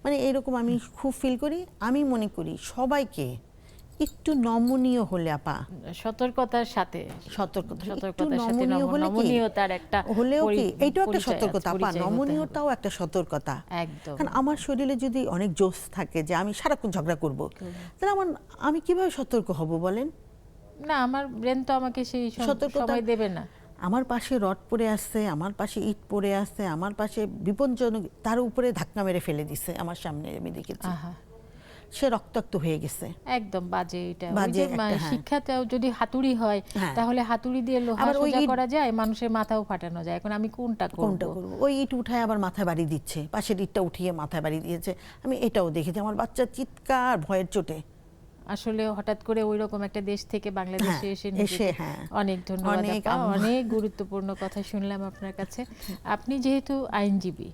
মানে এরকম আমি খুব ফিল করি। আমি মনে করি সবাইকে একটু নমনীয় হলে আপা, সতর্কতার সাথে নমনীয়তার একটা হলেও কি এইটাও একটা সতর্কতা আপা, নমনীয়তাও একটা সতর্কতা। একদম। কারণ আমার শরীরে যদি অনেক জোশ থাকে যে আমি সারাক্ষণ ঝগড়া করব, তাহলে আমি কিভাবে সতর্ক হব বলেন? না, আমার ব্রেন তো আমাকে সেই সময় দেবে না। আমার পাশে রড পড়ে আসছে, আমার পাশে ইট পড়ে আসছে, আমার পাশে বিপজ্জনক, তার উপরে ধাক্কা মেরে ফেলে দিছে আমার সামনে, আমি দেখেছি। সে রক্তাক্ত হয়ে গেছে। একদম বাজে এটা। শিক্ষাতেও যদি হাতুড়ি হয়, তাহলে হাতুড়ি দিয়ে লোহা সোজা করা যায়, মানুষের মাথাও ফাটানো যায়। এখন আমি কোনটা করব? ওই ইট উঠায় আবার মাথায় বাড়ি দিচ্ছে, পাশের ইটটা উঠিয়ে মাথায় বাড়ি দিয়েছে। আমি এটাও দেখেছি, আমার বাচ্চা চিৎকার ভয়ের চোটে। আসলে হঠাৎ করে ওই রকম একটা দেশ থেকে বাংলাদেশে এসে অনেক ধন্যবাদ আপা, অনেক গুরুত্বপূর্ণ কথা শুনলাম আপনার কাছে। আপনি যেহেতু আইনজীবী,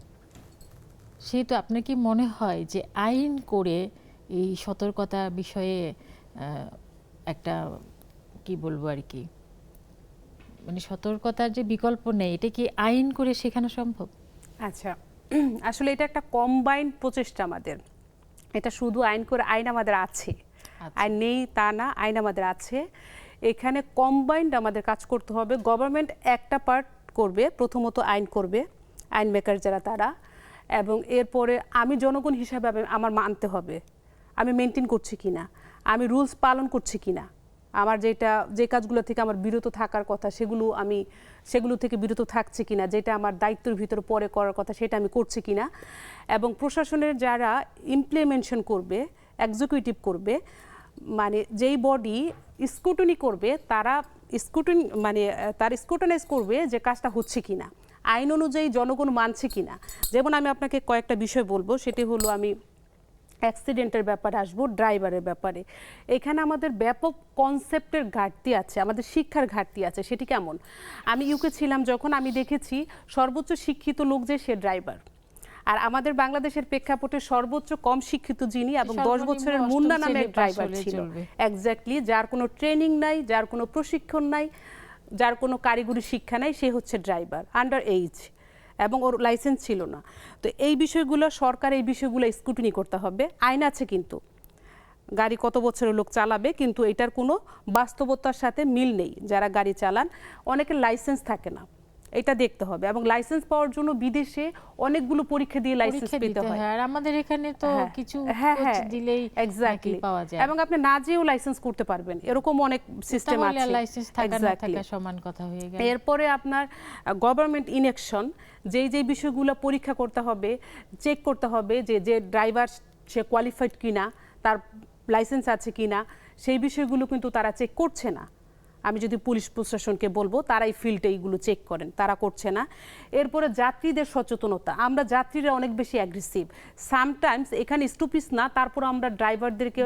সেহেতু আপনার কি মনে হয় যে আইন করে এই সতর্কতা বিষয়ে একটা কি বলবো আর কি, মানে সতর্কতার যে বিকল্প নেই, এটা কি আইন করে শেখানো সম্ভব? আচ্ছা, আসলে এটা একটা কম্বাইন্ড প্রচেষ্টা আমাদের। এটা শুধু আইন করে, আইন আমাদের আছে, আইন নেই তা না, আইন আমাদের আছে। এখানে কম্বাইন্ড আমাদের কাজ করতে হবে। গভর্নমেন্ট একটা পার্ট করবে, প্রথমত আইন করবে, আইন মেকার যারা তারা, এবং এরপরে আমি জনগণ হিসাবে আমার মানতে হবে আমি মেনটেন করছি কিনা, আমি রুলস পালন করছি কিনা, আমার যে কাজগুলো থেকে আমার বিরত থাকার কথা সেগুলো থেকে বিরত থাকছে কিনা, যেটা আমার দায়িত্বের ভিতরে পরে করার কথা সেটা আমি করছি কিনা। এবং প্রশাসনের যারা ইমপ্লিমেন্টেশন করবে, এক্সিকিউটিভ করবে, মানে যেই বডি স্ক্রুটিনি করবে, তারা স্ক্রুটিনাইজ করবে যে কাজটা হচ্ছে কিনা। আইন অনুযায়ী জনগণ মানছে কিনা। যেমন আমি আপনাকে কয়েকটা বিষয় বলবো, সেটি হলো আমি অ্যাক্সিডেন্টের ব্যাপারে আসবো, ড্রাইভারের ব্যাপারে। এখানে আমাদের ব্যাপক কনসেপ্টের ঘাটতি আছে, আমাদের শিক্ষার ঘাটতি আছে। সেটি কেমন? আমি ইউকে ছিলাম যখন, আমি দেখেছি সর্বোচ্চ শিক্ষিত লোক যে সে ড্রাইভার, আর আমাদের বাংলাদেশের প্রেক্ষাপটে সর্বোচ্চ কম শিক্ষিত যিনি এবং 10 বছরের মুন্না নামে এক ড্রাইভার ছিল, এক্স্যাক্টলি, যার কোনো ট্রেনিং নাই, যার কোনো প্রশিক্ষণ নাই, যার কোনো কারিগরি শিক্ষা নাই, সে হচ্ছে ড্রাইভার, আন্ডার এইজ, এবং ওর লাইসেন্স ছিল না। তো এই বিষয়গুলো সরকার, এই বিষয়গুলো স্ক্রুটিনি করতে হবে। আইন আছে কিন্তু গাড়ি কত বছরের লোক চালাবে, কিন্তু এটার কোনো বাস্তবতার সাথে মিল নেই। যারা গাড়ি চালান অনেকের লাইসেন্স থাকে না, এটা দেখতে হবে। এবং লাইসেন্স পাওয়ার জন্য বিদেশে অনেকগুলো পরীক্ষা দিয়ে লাইসেন্স পেতে হয়, আর আমাদের এখানে তো কিছু দিলেই এক্স্যাক্টলি পাওয়া যায়, এবং আপনি না যেও লাইসেন্স করতে পারবেন, এরকম অনেক সিস্টেম আছে। লাইসেন্স থাকা না থাকা সমান কথা হয়ে গেল। এরপরে আপনার গভর্নমেন্ট ইনঅ্যাকশন, যেই বিষয়গুলো পরীক্ষা করতে হবে, চেক করতে হবে যে ড্রাইভার সে কোয়ালিফাইড কিনা, তার লাইসেন্স আছে কিনা, সেই বিষয়গুলো কিন্তু তারা চেক করছে না। আমি যদি পুলিশ প্রশাসনকে বলবো, তারাই ফিল্ডে এইগুলো চেক করেন, তারা করছে না। এরপরে যাত্রীদের সচেতনতা, আমরা যাত্রীরা অনেক বেশি অ্যাগ্রেসিভ সামটাইমস, এখানে স্টপিস না, তারপর আমরা ড্রাইভারদেরকে,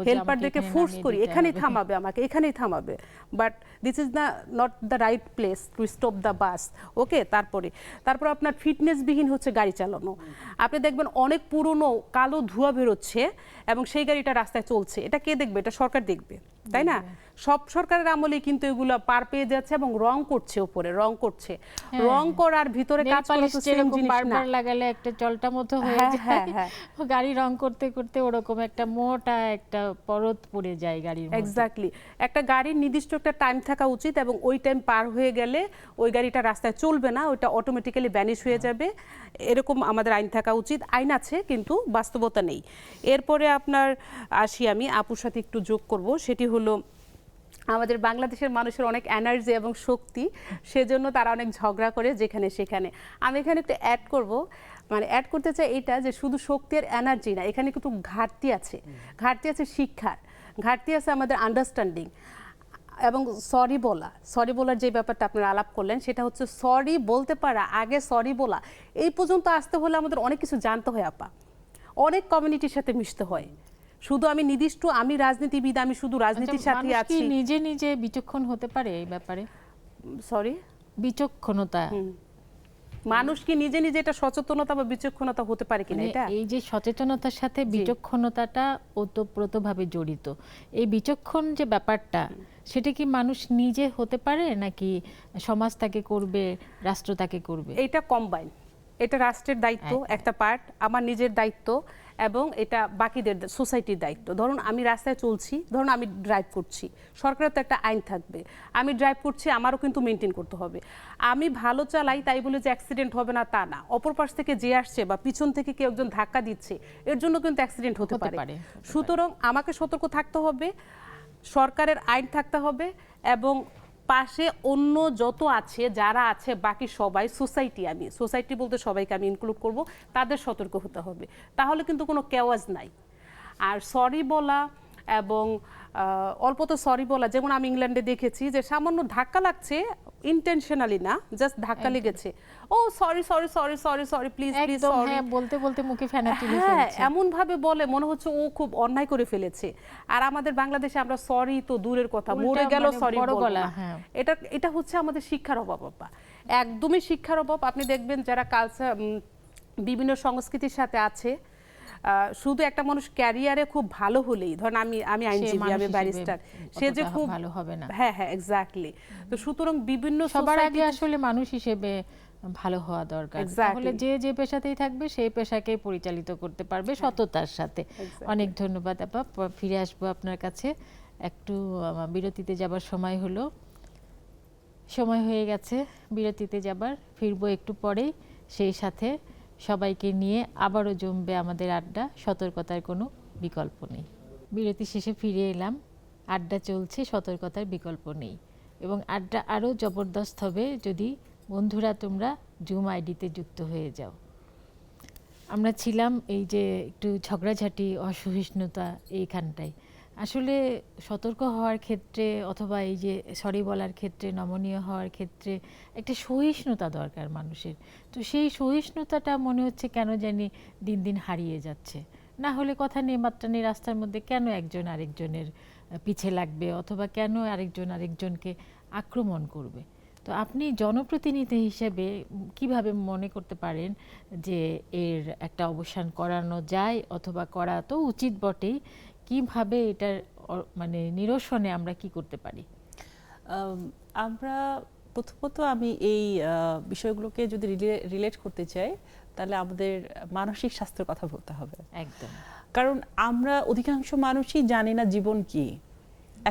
হেল্পারদেরকে ফোর্স করি, এখানেই থামাবে, আমাকে এখানেই থামাবে, but this is not the right place to stop the bus. Okay, তারপর আপনার ফিটনেসবিহীন হচ্ছে গাড়ি চালানো। আপনি দেখবেন অনেক পুরনো কালো ধোঁয়া বেরোচ্ছে এবং সেই গাড়িটা রাস্তায় চলছে, এটা কে দেখবে? এটা সরকার দেখবে, তাই না? সব সরকারের আমলে কিন্তু এগুলো পার পেয়ে যাচ্ছে এবং রং করছে, উপরে রং করছে, রং করার ভিতরে কাজ করে তো সেম জিনিস না। বারবার লাগালে একটা চলটা মতো হয়ে যায়, গাড়ি রং করতে করতে ওরকম একটা মোটা একটা পরত পড়ে যায় গাড়ির মধ্যে। এক্স্যাক্টলি, একটা গাড়ির নির্দিষ্ট একটা টাইম থাকা উচিত এবং ওই টাইম পার হয়ে গেলে ওই গাড়িটা রাস্তায় চলবে না, ওইটা অটোমেটিক্যালি ভ্যানিশ হয়ে যাবে, এরকম আমাদের আইন থাকা উচিত। আইন আছে কিন্তু বাস্তবতা নেই। এরপরে আপনার আসি, আমি আপুর সাথে একটু যোগ করব, সেটি হলো আমাদের বাংলাদেশের মানুষের অনেক এনার্জি এবং শক্তি, সেজন্য তারা অনেক ঝগড়া করে যেখানে সেখানে। আমি এখানে একটু অ্যাড করব, মানে অ্যাড করতে চাই এটা, যে শুধু শক্তি আর এনার্জি না, এখানে কিন্তু ঘাটতি আছে, ঘাটতি আছে শিক্ষার, ঘাটতি আছে আমাদের আন্ডারস্ট্যান্ডিং এবং সরি বলার যে ব্যাপারটা আপনারা আলাপ করলেন, সেটা হচ্ছে সরি বলতে পারা, আগে সরি বলা, এই পর্যন্ত আসতে হলে আমাদের অনেক কিছু জানতে হয় আপা, অনেক কমিউনিটির সাথে মিশতে হয়। শুধু আমি রাজনীতিবিদ, আমি শুধু রাজনীতির সাথে আছি। নিজে নিজে বিচক্ষণ হতে পারে এই ব্যাপারে? সরি, বিচক্ষণতা, মানুষ কি নিজে নিজে এটা সচেতনতা বা বিচক্ষণতা হতে পারে কিনা? এটা এই যে সচেতনতার সাথে বিচক্ষণতাটা ওতপ্রোতভাবে জড়িত। এই বিচক্ষণ যে ব্যাপারটা, সেটা কি মানুষ নিজে হতে পারে নাকি সমাজ তাকে করবে, রাষ্ট্র তাকে করবে? এটা কম্বাইন, এটা রাষ্ট্রের দায়িত্ব একটা পার্ট, আমার নিজের দায়িত্ব, এবং এটা বাকিদের সোসাইটির দায়িত্ব। ধরুন আমি রাস্তায় চলছি, ধরুন আমি ড্রাইভ করছি, সরকারের তো একটা আইন থাকবে, আমি ড্রাইভ করছি, আমারও কিন্তু মেনটেন করতে হবে। আমি ভালো চালাই তাই বলে যে অ্যাক্সিডেন্ট হবে না তা না, অপর পাশ থেকে যে আসছে বা পিছন থেকে কেউ একজন ধাক্কা দিচ্ছে, এর জন্য কিন্তু অ্যাক্সিডেন্ট হতে পারে। সুতরাং আমাকে সতর্ক থাকতে হবে, সরকারের আইন থাকতে হবে, এবং পাশে অন্য যত আছে, যারা আছে বাকি সবাই, সোসাইটি বলতে সবাইকে আমি ইনক্লুড করব, তাদের সতর্ক হতে হবে, তাহলে কিন্তু কোনো কেওয়াজ নাই। আর সরি বলা এবং অল্প তো সরি বলা, যেমন আমি ইংল্যান্ডে দেখেছি যে সামান্য ধাক্কা লাগছে, ইন্টেনশনালি না, জাস্ট ধাক্কা লেগেছে, ও sorry sorry sorry sorry sorry please please sorry, বলতে বলতে মুখে ফেনা তুলে ফেলছে, এমন ভাবে বলে মনে হচ্ছে ও খুব অন্যায় করে ফেলেছে। আর আমাদের বাংলাদেশে আমরা সরি তো দূরের কথা, মরে গেল সরি বলবো না। এটা হচ্ছে আমাদের শিক্ষার অভাব, একদমই শিক্ষার অভাব। আপনি দেখবেন যারা কালচার, বিভিন্ন সংস্কৃতির সাথে আছে, শুধু একটা মানুষ ক্যারিয়ারে খুব ভালো হলেই, ধরেন আমি আইনজীবী, আমি ব্যারিস্টার, সে যে খুব ভালো হবে না। হ্যাঁ, এক্স্যাক্টলি। তো সুতরাং বিভিন্ন সবার আগে আসলে মানুষ হিসেবে ভালো হওয়া দরকার, তাহলে যে পেশাতেই থাকবে সেই পেশাকে পরিচালিত করতে পারবে সততার সাথে। অনেক ধন্যবাদ আপা, ফিরে আসবো আপনার কাছে। একটু বিরতিতে যাবার সময় হয়ে গেছে, বিরতিতে যাবার, ফিরবো একটু পরেই। সেই সাথে সবাইকে নিয়ে আবারও জমবে আমাদের আড্ডা, সতর্কতার কোনো বিকল্প নেই। বিরতি শেষে ফিরে এলাম, আড্ডা চলছে, সতর্কতার বিকল্প নেই, এবং আড্ডা আরও জবরদস্ত হবে যদি বন্ধুরা তোমরা জুম আইডিতে যুক্ত হয়ে যাও। আমরা ছিলাম এই যে একটু ঝগড়াঝাটি, অসহিষ্ণুতা এইখানটায়, আসলে সতর্ক হওয়ার ক্ষেত্রে অথবা এই যে সরি বলার ক্ষেত্রে, নমনীয় হওয়ার ক্ষেত্রে একটা সহিষ্ণুতা দরকার মানুষের। তো সেই সহিষ্ণুতাটা মনে হচ্ছে কেন জানি দিন দিন হারিয়ে যাচ্ছে। না হলে কথা নেই মাত্রা নেই, রাস্তার মধ্যে কেন একজন আরেকজনের পিছে লাগবে অথবা কেন আরেকজন আরেকজনকে আক্রমণ করবে। তো আপনি জনপ্রতিনিধি হিসেবে কিভাবে মনে করতে পারেন যে এর একটা অবসান করানো যায় অথবা করা তো উচিত বটেই, কিভাবে এটার মানে নিরসনে আমরা কি করতে পারি? আমরা প্রথমত আমি এই বিষয়গুলোকে যদি রিলেট করতে চাই তাহলে আমাদের মানসিক স্বাস্থ্যের কথা বলতে হবে। একদম, কারণ আমরা অধিকাংশ মানুষই জানি না জীবন কি।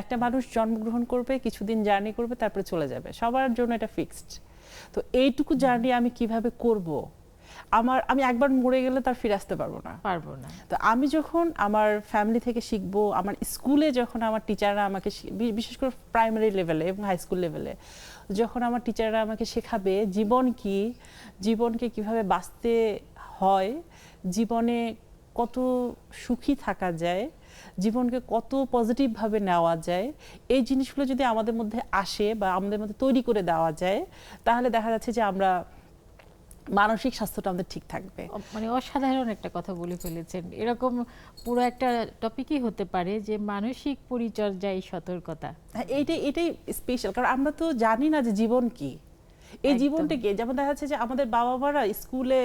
একটা মানুষ জন্মগ্রহণ করবে, কিছুদিন জার্নি করবে, তারপরে চলে যাবে, সবার জন্য এটা ফিক্সড। তো এইটুকু জার্নি আমি কিভাবে করব? আমি একবার মরে গেলে তার ফিরে আসতে পারবো না। তো আমি যখন আমার ফ্যামিলি থেকে শিখবো, আমার স্কুলে যখন আমার টিচাররা আমাকে, বিশেষ করে প্রাইমারি লেভেলে এবং হাই স্কুল লেভেলে যখন আমার টিচাররা আমাকে শেখাবে জীবন কি, জীবনকে কিভাবে বাঁচতে হয়, জীবনে কত সুখী থাকা যায়, জীবনকে কত পজিটিভভাবে নেওয়া যায়, এই জিনিসগুলো যদি আমাদের মধ্যে আসে বা আমাদের মধ্যে তৈরি করে দেওয়া যায়, তাহলে দেখা যাচ্ছে যে আমরা মানসিক স্বাস্থ্যটা আমাদের ঠিক থাকবে। মানে অসাধারণ একটা কথা বলে ফেলেছেন। এরকম পুরো একটা টপিকই হতে পারে যে মানসিক পরিচর্যায় সতর্কতা। এটাই স্পেশাল, কারণ আমরা তো জানি না যে জীবন কি, এই জীবনটাকে। যেমন দেখা যাচ্ছে যে আমাদের বাবা মারা স্কুলে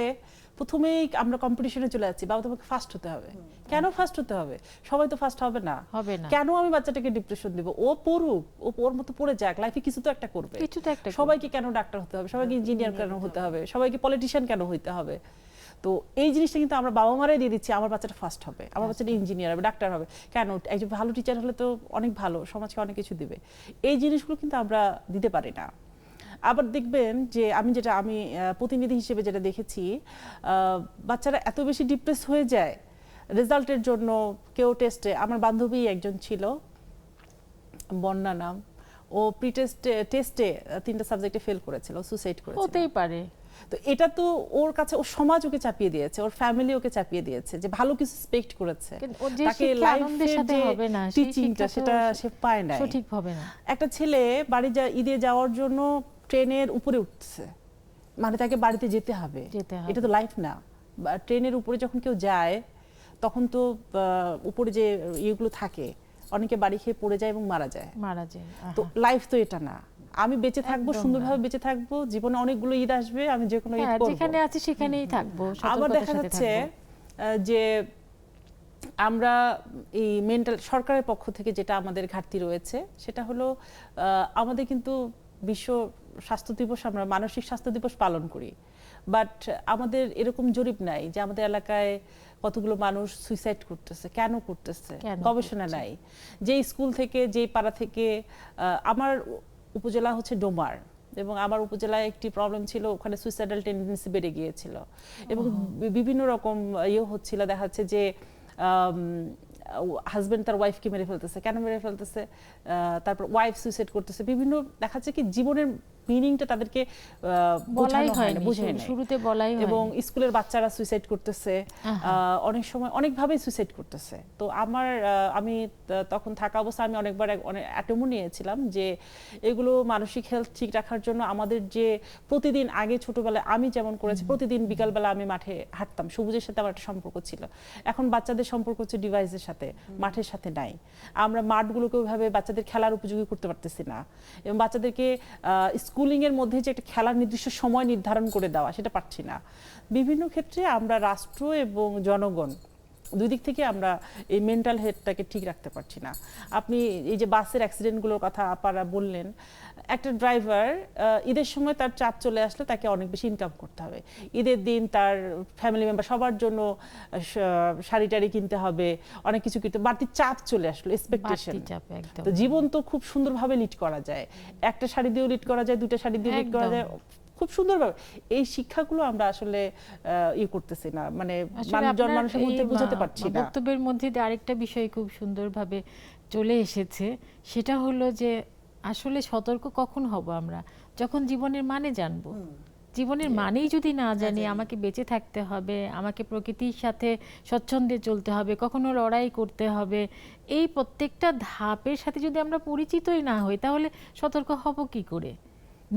প্রথমেই আমরা কম্পিটিশনে চলে যাচ্ছি, বাবা তোমাকে ফার্স্ট হতে হবে। কেন ফার্স্ট হতে হবে? সবাই তো ফার্স্ট হবে না। কেন আমি বাচ্চাটাকে ডিপ্রেশন দিব? ও পড়ুক, ও ওর মতো পড়ে যাক, লাইফে কিছু তো একটা করবে। সবাইকে কেন ডাক্তার হতে হবে? সবাইকে ইঞ্জিনিয়ার কেন হতে হবে? সবাইকে পলিটিশিয়ান কেন হতে হবে? তো এই জিনিসটা কিন্তু আমরা বাবা মারাই দিয়ে দিচ্ছি, আমার বাচ্চাটা ফার্স্ট হবে, আমার বাচ্চাটা ইঞ্জিনিয়ার হবে, ডাক্তার হবে। কেন? একজন ভালো টিচার হলে তো অনেক ভালো, সমাজকে অনেক কিছু দিবে। এই জিনিসগুলো কিন্তু আমরা দিতে পারি না। আবার দেখবেন যে আমি প্রতিনিধি হিসেবে যেটা দেখেছি, বাচ্চারা এত বেশি ডিপ্রেস হয়ে যায় রেজাল্টের জন্য। কেউ টেস্টে, আমার বান্ধবী একজন ছিল, বন্যা নাম, ও প্রি টেস্টে 3টা সাবজেক্টে ফেল করেছিল, সুসাইড করেছিল। হতেই পারে। তো এটা তো ওর কাছে, ওর সমাজ ওকে চাপিয়ে দিয়েছে, ওর ফ্যামিলি ওকে চাপিয়ে দিয়েছে যে ভালো কিছু এক্সপেক্ট করেছে, তাকে লাইফের যে টিচিংটা সেটা সে পায় না, সঠিক হবে না। একটা ছেলে ঈদে যাওয়ার জন্য ট্রেনের উপরে উঠছে, মানে তাকে বাড়িতে যেতে হবে, এটা তো লাইফ না। ট্রেনের উপরে যখন কেউ যায় তখন তো উপরে যে ইয়েগুলো থাকে, অনেকে বাড়ি খেয়ে পড়ে যায় এবং মারা যায়। তো লাইফ তো এটা না। আমি বেঁচে থাকবো, সুন্দরভাবে বেঁচে থাকবো, জীবনে অনেকগুলো ঈদ আসবে, আমি যে কোনো ঈদ করব, যেখানে আছি সেখানেই থাকবো। আবার দেখা যাচ্ছে যে আমরা এই মেন্টাল, সরকারের পক্ষ থেকে যেটা আমাদের ঘাটতি রয়েছে সেটা হলো আমাদের কিন্তু বিশ্ব স্বাস্থ্য দিবস, আমরা মানসিক স্বাস্থ্য দিবস পালন করি, বাট আমাদের এরকম জরিপ নাই যে আমাদের এলাকায় কতগুলো মানুষ সুইসাইড করতেছে, কেন করতেছে, গবেষণা নাই। যে স্কুল থেকে, যে পাড়া থেকে, আমার উপজেলা হচ্ছে ডোমার, এবং আমার উপজেলায় একটি প্রবলেম ছিল, ওখানে সুইসাইডাল টেন্ডেন্সি বেড়ে গিয়েছিল এবং বিভিন্ন রকম হচ্ছিল। দেখা যাচ্ছে যে হাজবেন্ড তার ওয়াইফকে মেরে ফেলতেছে। কেন মেরে ফেলতেছে? তারপর ওয়াইফ সুইসাইড করতেছে। বিভিন্ন দেখা যাচ্ছে কি জীবনের মিনিংটা তাদেরকে বোঝানো হয় না, বুঝায় না, শুরুতে বলাই হয়। এবং স্কুলের বাচ্চারা সুইসাইড করতেছে, অনেক সময় অনেকভাবেই সুইসাইড করতেছে। তো আমি তখন থাকা অবস্থায় আমি অনেকবার অ্যাটেম্পও নিয়েছিলাম যে এগুলো মানসিক হেলথ ঠিক রাখার জন্য আমাদের যে প্রতিদিন, আগে ছোটবেলায় আমি যেমন করেছি, প্রতিদিন বিকালবেলা আমি মাঠে হাঁটতাম, সবুজের সাথে আমার একটা সম্পর্ক ছিল। এখন বাচ্চাদের সম্পর্ক হচ্ছে ডিভাইসের সাথে, মাঠের সাথে নাই। আমরা মাঠগুলোকে ওইভাবে বাচ্চাদের খেলার উপযোগী করতে পারতেছি না, এবং বাচ্চাদেরকে স্কুলিং এর মধ্যে যে একটা খেলার নির্দিষ্ট সময় নির্ধারণ করে দেওয়া, সেটা পারছি না। বিভিন্ন ক্ষেত্রে আমরা রাষ্ট্র এবং জনগণ দুই দিক থেকে আমরা এই মেন্টাল হেলথটাকে ঠিক রাখতে পারছি না। আপনি এই যে বাসের অ্যাক্সিডেন্টগুলোর কথা আপনারা বললেন, একটা ড্রাইভার ঈদের সময় তার চাপ চলে আসলে তাকে অনেক বেশি ইনকাম করতে হবে। ঈদের দিন তার ফ্যামিলি মেম্বার সবার জন্য শাড়ি টাড়ি কিনতে হবে, অনেক কিছু কিনতে, বাড়তি চাপ চলে আসলো, এক্সপেকটেশন। তো জীবন তো খুব সুন্দরভাবে লিড করা যায়, একটা শাড়ি দিয়েও লিড করা যায়, দুটো শাড়ি দিয়ে লিড করা যায় খুব সুন্দরভাবে। এই শিক্ষাগুলো আমরা আসলে করতেছি না, মানে মানুষের মধ্যে বোঝাতে পারছি না। বক্তব্যের মধ্যে আরেকটা বিষয় খুব সুন্দরভাবে চলে এসেছে, সেটা হলো যে আসলে সতর্ক কখন হব আমরা? যখন জীবনের মানে জানবো, জীবনের মানেই যদি না জানি, আমাকে বেঁচে থাকতে হবে, আমাকে প্রকৃতির সাথে স্বচ্ছন্দে চলতে হবে, কখনো লড়াই করতে হবে, এই প্রত্যেকটা ধাপের সাথে যদি আমরা পরিচিতই না হই তাহলে সতর্ক হব কি করে?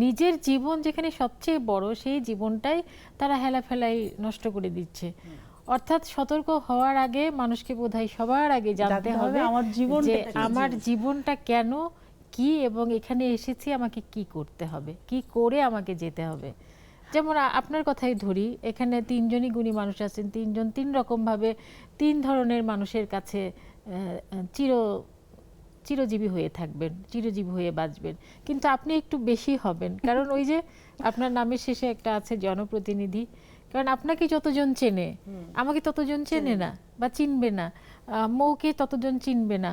নিজের জীবন যেখানে সবচেয়ে বড়, সেই জীবনটাই তারা হেলাফেলাই নষ্ট করে দিচ্ছে। অর্থাৎ সতর্ক হওয়ার আগে মানুষকে বোধহয় সবার আগে জানতে হবে যে আমার জীবনটা কেন, কি, এবং এখানে এসেছি আমাকে কি করতে হবে, কি করে আমাকে যেতে হবে। যেমন আপনার কথাই ধরি, এখানে তিনজনই গুণী মানুষ আছেন, তিনজন তিন রকমভাবে তিন ধরনের মানুষের কাছে চিরজীবী হয়ে থাকবেন, চিরজীবী হয়ে বাঁচবেন। কিন্তু আপনি একটু বেশি হবেন, কারণ ওই যে আপনার নামের শেষে একটা আছে জনপ্রতিনিধি। কারণ আপনাকে যতজন চেনে আমাকে ততজন চেনে না বা চিনবে না, মৌকে ততজন চিনবে না,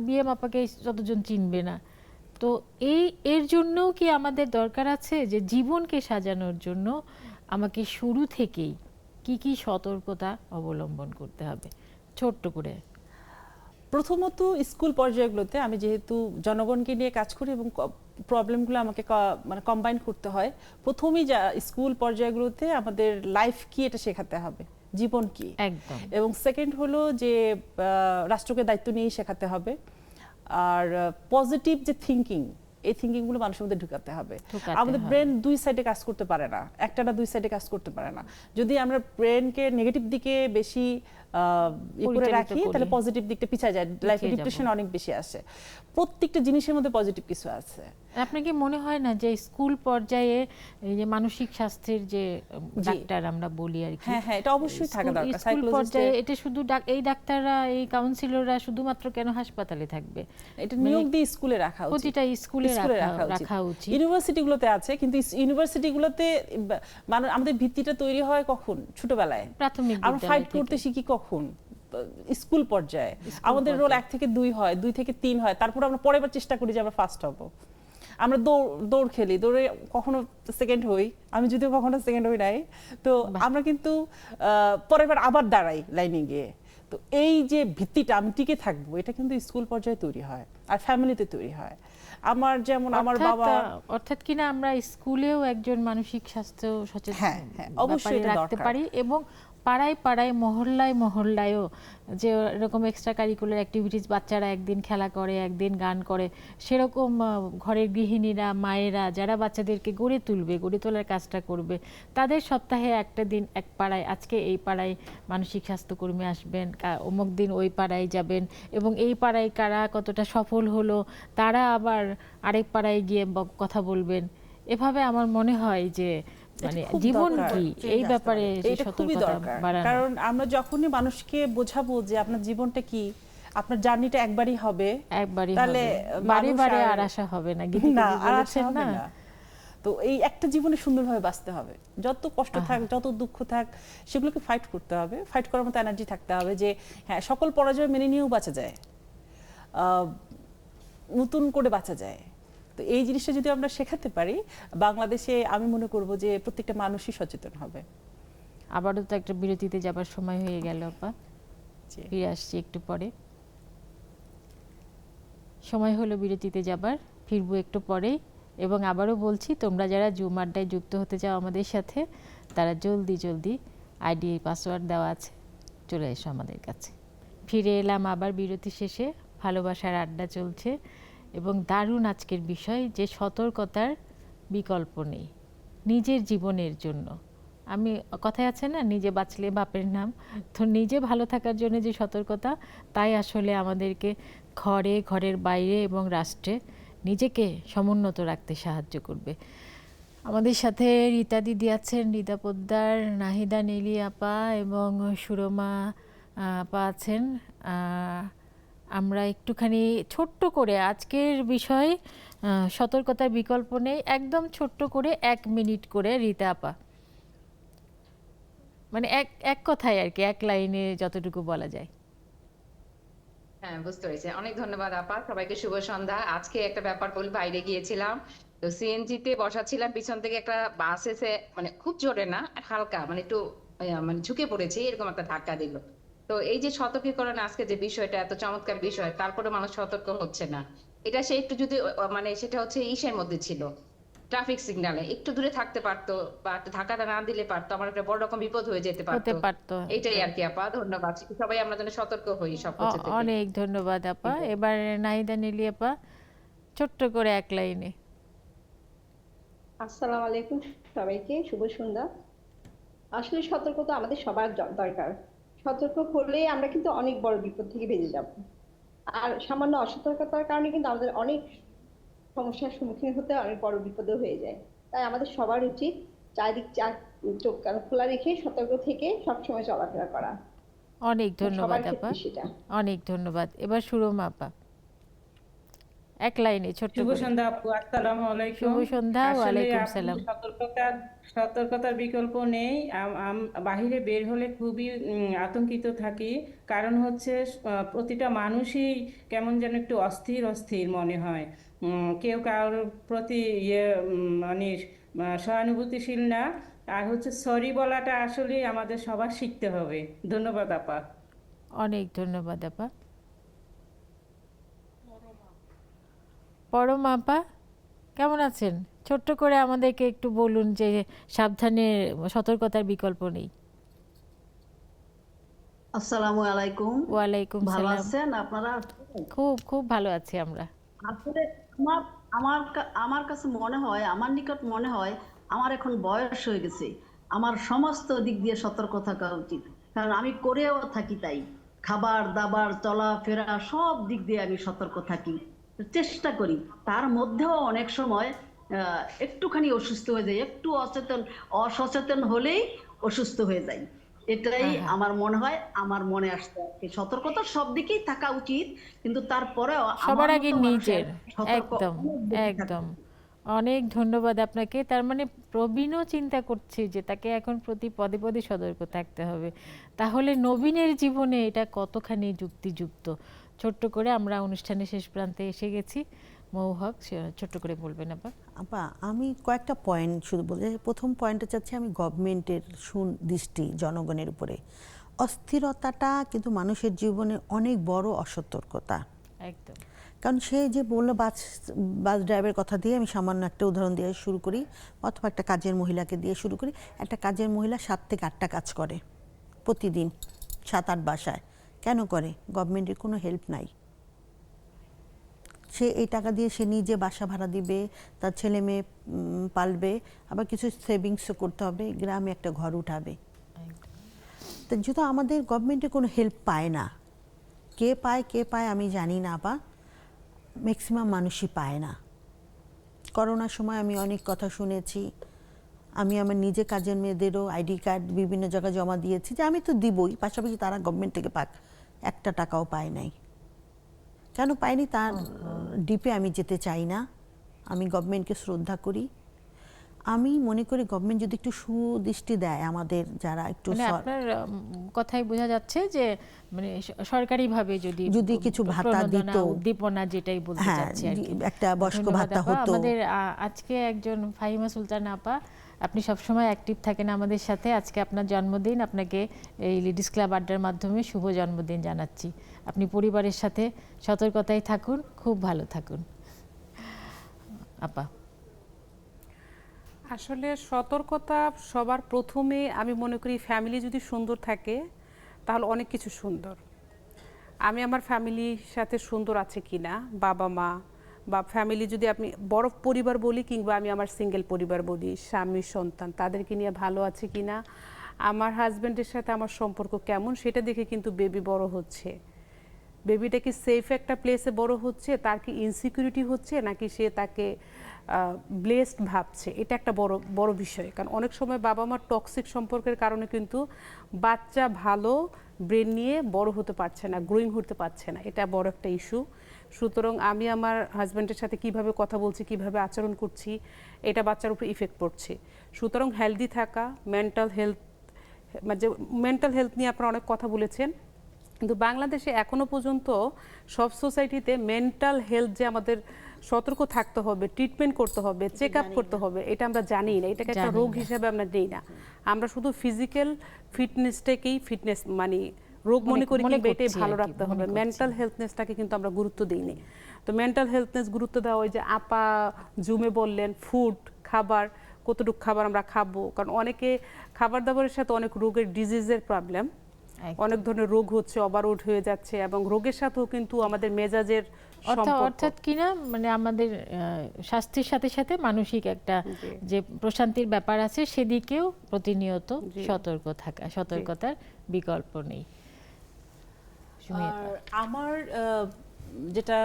বিএম আপাকে ততজন চিনবে না। তো এর জন্যও কি আমাদের দরকার আছে যে জীবনকে সাজানোর জন্য আমাকে শুরু থেকেই কি কি সতর্কতা অবলম্বন করতে হবে, ছোট্ট করে? প্রথমত স্কুল পর্যায়গুলোতে আমি যেহেতু জনগণকে নিয়ে কাজ করি এবং প্রবলেমগুলো আমাকে মানে কম্বাইন করতে হয়, প্রথমেই যা স্কুল পর্যায়গুলোতে আমাদের লাইফ কি এটা শেখাতে হবে, জীবন কি একদম। এবং সেকেন্ড হলো যে রাষ্ট্রকে দায়িত্ব নিয়ে শেখাতে হবে। আর পজিটিভ যে থিঙ্কিং, এই থিঙ্কিংগুলো মানুষের মধ্যে ঢুকাতে হবে। আমাদের ব্রেন দুই সাইডে কাজ করতে পারে না, একটা না দুই সাইডে কাজ করতে পারে না। যদি আমরা ব্রেনকে নেগেটিভ দিকে বেশি করে রাখি তাহলে পজিটিভ দিকটা পিছিয়ে যায়, লাইফে ডিপ্রেশন অনেক বেশি আসে। প্রত্যেকটা জিনিসের মধ্যে পজিটিভ কিছু আছে। আপনার কি মনে হয় না যে স্কুল পর্যায়ে এই যে মানসিক স্বাস্থ্যের যে ডাক্তার আমরা বলি আর কি, হ্যাঁ হ্যাঁ, এটা অবশ্যই থাকা দরকার। স্কুল পর্যায়ে এটা শুধু এই ডাক্তাররা, এই কাউন্সিলররা শুধুমাত্র কেন হাসপাতালে থাকবে? এটা নিয়োগ দিয়ে স্কুলে রাখা উচিত, প্রতিটা স্কুলে রাখা উচিত। ইউনিভার্সিটিগুলোতে আছে, কিন্তু ইউনিভার্সিটিগুলোতে মানে আমাদের ভিত্তিটা তৈরি হয় কখন? ছোটবেলায়, প্রাথমিক আমরা ফাইট করতে শিখি কখন? স্কুল পর্যায়ে। আমাদের রোল 1 থেকে 2 হয়, 2 থেকে 3 হয়, তারপর আমরা পরের বার চেষ্টা করি যে আমরা ফার্স্ট হব। আমরা দৌড় খেলি, দৌড়ে কখনো সেকেন্ড হই, আমি যদিও কখনো সেকেন্ড হই নাই, তো আমরা কিন্তু পরের বার আবার দাঁড়াই লাইনে গিয়ে। তো এই যে ভিত্তিটা আমি টিকে থাকবো, এটা কিন্তু স্কুল পর্যায়ে তৈরি হয় আর ফ্যামিলিতে তৈরি হয়। আমার যেমন আমার বাবা, অর্থাৎ কিনা আমরা স্কুলেও একজন মানসিক স্বাস্থ্য সচেতন অবশ্যই রাখতে পারি, এবং পাড়ায় পাড়ায় মহল্লায় মহল্লায়ও যে এরকম এক্সট্রা কারিকুলার অ্যাক্টিভিটিস, বাচ্চারা একদিন খেলা করে, একদিন গান করে, সেরকম ঘরের গৃহিণীরা, মায়েরা যারা বাচ্চাদেরকে গড়ে তুলবে, গড়ে তোলার কাজটা করবে, তাদের সপ্তাহে একটা দিন এক পাড়ায়, আজকে এই পাড়ায় মানসিক স্বাস্থ্যকর্মী আসবেন, অমুক দিন ওই পাড়ায় যাবেন, এবং এই পাড়ায় কারা কতটা সফল হলো তারা আবার আরেক পাড়ায় গিয়ে কথা বলবেন। এভাবে আমার মনে হয় যে মানে জীবন কি এই ব্যাপারে সতর্কতা বাড়ানো। কারণ আমরা যখনই মানুষকে বোঝাবো যে আপনার জীবনটা কি, আপনার জার্নিটা একবারই হবে, তাহলে বারে বারে আর আশা হবে না, বলেছেন না? তো এই একটা জীবনে সুন্দরভাবে বাঁচতে হবে, যত কষ্ট থাক, যত দুঃখ থাক, সেগুলোকে ফাইট করতে হবে। ফাইট করার মতো এনার্জি থাকতে হবে যে হ্যাঁ, সকল পরাজয় মেনে নিয়েও বাঁচা যায়, নতুন করে বাঁচা যায়। তো এই জিনিসটা যদি আমরা শেখাতে পারি বাংলাদেশে, আমি মনে করব যে প্রত্যেকটা মানুষই সচেতন হবে। আবারও তো একটা বিরতিতে যাবার সময় হয়ে গেল আপা, ফিরে আসছি একটু পরে। সময় হলো বিরতিতে যাবার, ফিরবো একটু পরেই। এবং আবারও বলছি, তোমরা যারা জুম আড্ডায় যুক্ত হতে চাও আমাদের সাথে, তারা জলদি আইডি পাসওয়ার্ড দেওয়া আছে, চলে এসো আমাদের কাছে। ফিরে এলাম আবার বিরতি শেষে, ভালোবাসার আড্ডা চলছে, এবং দারুণ আজকের বিষয় যে সতর্কতার বিকল্প নেই নিজের জীবনের জন্য। আমি কথায় আছে না, নিজে বাঁচলে বাপের নাম, তো নিজে ভালো থাকার জন্য যে সতর্কতা, তাই আসলে আমাদেরকে ঘরে, ঘরের বাইরে এবং রাষ্ট্রে নিজেকে সমুন্নত রাখতে সাহায্য করবে। আমাদের সাথে রীতা দিদি আছেন, রীতা পোদ্দার, নাহিদা নীলি আপা এবং সুরমা আপা আছেন। আমরা একটুখানি ছোট্ট করে আজকের বিষয় সতর্কতার বিকল্প নেই, একদম ছোট্ট করে 1 মিনিট করে রীতা আপা, মানে এক কথায় আর কি, এক লাইনে যতটুকু বলা যায়। হ্যাঁ, বুঝতে পেরেছি। অনেক ধন্যবাদ আপা, সবাইকে শুভ সন্ধ্যা। আজকে একটা ব্যাপার বলি, বাইরে গিয়েছিলাম, তো সিএনজিতে বসাচ্ছিলাম, পিছন থেকে একটা বাস এসে, মানে খুব জোরে না, হালকা, মানে একটু মানে ঝুঁকে পড়েছি, এরকম একটা ধাক্কা দিল। তো এই যে সতর্কীকরণ, আজকে যে বিষয়টা এত চমৎকার বিষয়, তারপরে মানুষ সতর্ক হচ্ছে না, এটা সে একটু যদি মানে সেটা হচ্ছে ইসের মধ্যে ছিল, ট্রাফিক সিগন্যালে একটু দূরে থাকতে পারতো বা একটু ধাক্কাটা না দিলে পারতো, আমার একটা বড় রকম বিপদ হয়ে যেতে হতে পারতো। পারতো। এইটাই আর কি আপা, ধন্যবাদ। সবাই আমরা যেন সতর্ক হই সব কিছু থেকে। অনেক ধন্যবাদ আপা। এবার নাহিদা নীলি আপা ছোট্ট করে এক লাইনে। আসসালামু আলাইকুম সবাইকে, শুভ সন্ধ্যা। আসলে সতর্কতা আমাদের সবার দরকার। সতর্ক হলে আমরা কিন্তু অনেক বড় বিপদ থেকে বেঁচে যাব। আর সামান্য অসতর্কতার কারণে কিন্তু আমাদের অনেক সমস্যার সম্মুখীন হতে অনেক বড় বিপদও হয়ে যায়। তাই আমাদের সবার উচিত চারিদিক চোখ কান খোলা রেখে সতর্ক থেকে সবসময় চলাফেরা করা। অনেক ধন্যবাদ সবার আপা, ক্ষেত্রে সেটা। অনেক ধন্যবাদ। এবার সুরমা আপা এক লাইনে ছোট্ট শুভ করে। সন্ধ্যা আপু, আসসালামু আলাইকুম। শুভ সন্ধ্যা। আসলে ওয়ালাইকুম আপু, সালাম। সতর্কতার বিকল্প নেই। বাহিরে বের হলে খুবই আতঙ্কিত থাকি। কারণ হচ্ছে প্রতিটা মানুষই কেমন যেন একটু অস্থির অস্থির মনে হয়। কেউ কারোর প্রতি মানে সহানুভূতিশীল না। আর হচ্ছে সরি বলাটা আসলে আমাদের সবার শিখতে হবে। ধন্যবাদ আপা। অনেক ধন্যবাদ আপা। পরমা আপা কেমন আছেন? ছোট্ট করে আমাদেরকে একটু বলুন যে সাবধানে, সতর্কতার বিকল্প নেই। আসসালামু আলাইকুম। ওয়ালাইকুম ভালো সালাম। আছেন আপনারা? খুব খুব ভালো আছি আমরা। আসলে আমার আমার আমার কাছে মনে হয়, আমার নিকট মনে হয় আমার এখন বয়স হয়ে গেছে, আমার সমস্ত দিক দিয়ে সতর্ক থাকা উচিত। কারণ আমি করেও থাকি তাই, খাবার দাবার চলাফেরা সব দিক দিয়ে আমি সতর্ক থাকি, চেষ্টা করি। তার মধ্যেও অনেক সময় একটুখানি অসুস্থ হয়ে যাই, একটু অসচেতন হলেই অসুস্থ হয়ে যাই। এটাই আমার মনে হয়, আমার মনে আসছে আর কি। সতর্কতা সব দিকেই থাকা উচিত, কিন্তু তারপরেও সবার আগে মতো মানুষের নিজের। সতর্ক একদম অনেক বেশি থাকা একদম। উচিত। অনেক ধন্যবাদ আপনাকে। তার মানে প্রবীণও চিন্তা করছে যে তাকে এখন প্রতি পদে পদে সতর্ক থাকতে হবে। তাহলে নবীনের জীবনে এটা কতখানি যুক্তিযুক্ত। ছোট্ট করে আমরা অনুষ্ঠানের শেষ প্রান্তে এসে গেছি। মৌহক ছোট্ট করে বলবেন আপা। আপা আমি কয়েকটা পয়েন্ট শুধু বলতে চাই। প্রথম পয়েন্টটা চাচ্ছি আমি গভর্নমেন্টের সুদৃষ্টি জনগণের উপরে। অস্থিরতাটা কিন্তু মানুষের জীবনে অনেক বড় অসতর্কতা। একদম। কারণ সে যে বললো বাস ড্রাইভারের কথা দিয়ে আমি সামান্য একটা উদাহরণ দিয়ে শুরু করি, অথবা একটা কাজের মহিলাকে দিয়ে শুরু করি। একটা কাজের মহিলা 7 থেকে 8টা কাজ করে প্রতিদিন, 7-8 বাসায়। কেন করে? গভর্নমেন্টের কোনো হেল্প নাই। সে এই টাকা দিয়ে সে নিজে বাসা ভাড়া দিবে, তার ছেলে মেয়ে পালবে, আবার কিছু সেভিংসও করতে হবে, গ্রামে একটা ঘর উঠাবে। তো যেহেতু আমাদের গভর্নমেন্টে কোনো হেল্প পায় না, কে পায় আমি জানি না আপা, ম্যাক্সিমাম মানুষই পায় না। করোনার সময় আমি অনেক কথা শুনেছি। আমি আমার নিজে কাজের মেয়েদেরও আইডি কার্ড বিভিন্ন জায়গায় জমা দিয়েছি যে আমি তো দিবই, পাশাপাশি তারা গভর্নমেন্ট থেকে পাক, একটা টাকাও পায় নাই। কেন পাইনি তার ডিপে আমি যেতে চাই না। আমি গভর্নমেন্টকে শ্রদ্ধা করি। আমি মনে করি গভর্নমেন্ট যদি একটু সুদৃষ্টি দেয় আমাদের যারা একটু, মানে আপনার কথাই বোঝা যাচ্ছে যে মানে সরকারিভাবে যদি কিছু ভাতা দিত, উদ্দীপনা যেটাই বলতে চাচ্ছি আর কি, একটা বয়স্ক ভাতা হতো। আমাদের আজকে একজন ফাহিমা সুলতানা আপা, আপনি সবসময় অ্যাক্টিভ থাকেন আমাদের সাথে। আজকে আপনার জন্মদিন, আপনাকে এই লেডিস ক্লাব আড্ডার মাধ্যমে শুভ জন্মদিন জানাচ্ছি। আপনি পরিবারের সাথে সতর্কতায় থাকুন, খুব ভালো থাকুন আপা। আসলে সতর্কতা সবার প্রথমে আমি মনে করি ফ্যামিলি যদি সুন্দর থাকে তাহলে অনেক কিছু সুন্দর। আমি আমার ফ্যামিলির সাথে সুন্দর আছে কিনা, বাবা মা বা ফ্যামিলি যদি আপনি বড় পরিবার বলি কিংবা আমি আমার সিঙ্গেল পরিবার বলি, স্বামী সন্তান তাদেরকে নিয়ে ভালো আছে কিনা, আমার হাজব্যান্ডের সাথে আমার সম্পর্ক কেমন, সেটা দেখে কিন্তু বেবি বড় হচ্ছে। বেবিটা কি সেফ একটা প্লেসে বড় হচ্ছে, তার কি ইনসিকিউরিটি হচ্ছে নাকি সে তাকে ব্লেসড ভাবছে, এটা একটা বড় বিষয়। কারণ অনেক সময় বাবা মার টক্সিক সম্পর্কের কারণে কিন্তু বাচ্চা ভালো ব্রেন নিয়ে বড় হতে পারছে না, গ্রোয়িং হতে পারছে না, এটা বড় একটা ইস্যু। সুতরাং আমি আমার হাজব্যান্ডের সাথে কিভাবে কথা বলছি, কিভাবে আচরণ করছি, এটা বাচ্চার উপর ইফেক্ট পড়ছে। সুতরাং হেলদি থাকা, মেন্টাল হেলথ নিয়ে আপনারা অনেক কথা বলেছেন, কিন্তু বাংলাদেশে এখনো পর্যন্ত সব সোসাইটিতে মেন্টাল হেলথ যে আমাদের সতর্ক থাকতে হবে, ট্রিটমেন্ট করতে হবে, চেক আপ করতে হবে, এটা আমরা জানি না। এটাকে একটা রোগ হিসেবে আমরা নেই না। আমরা শুধু ফিজিক্যাল ফিটনেসটাকেই ফিটনেস মানে রোগ মনে করি, কিন্তু এটাই ভালো রাখতে হবে। মেন্টাল হেলথনেসটাকে কিন্তু আমরা গুরুত্ব দিইনি। তো মেন্টাল হেলথনেস গুরুত্ব দেওয়া, ওই যে আপা জুমে বললেন ফুড, খাবার কতটুকু খাবার আমরা খাবো, কারণ অনেকে খাবার দাবারের সাথে অনেক রোগের ডিজিজের প্রবলেম, অনেক ধরনের রোগ হচ্ছে, ওভারওয়েট হয়ে যাচ্ছে, এবং রোগের সাথেও কিন্তু আমাদের মেজাজের অর্থাৎ কিনা মানে আমাদের স্বাস্থ্যের সাথে সাথে মানসিক একটা যে প্রশান্তির ব্যাপার আছে সেদিকেও প্রতিনিয়ত সতর্কতার বিকল্প নেই। আর আমার যেটা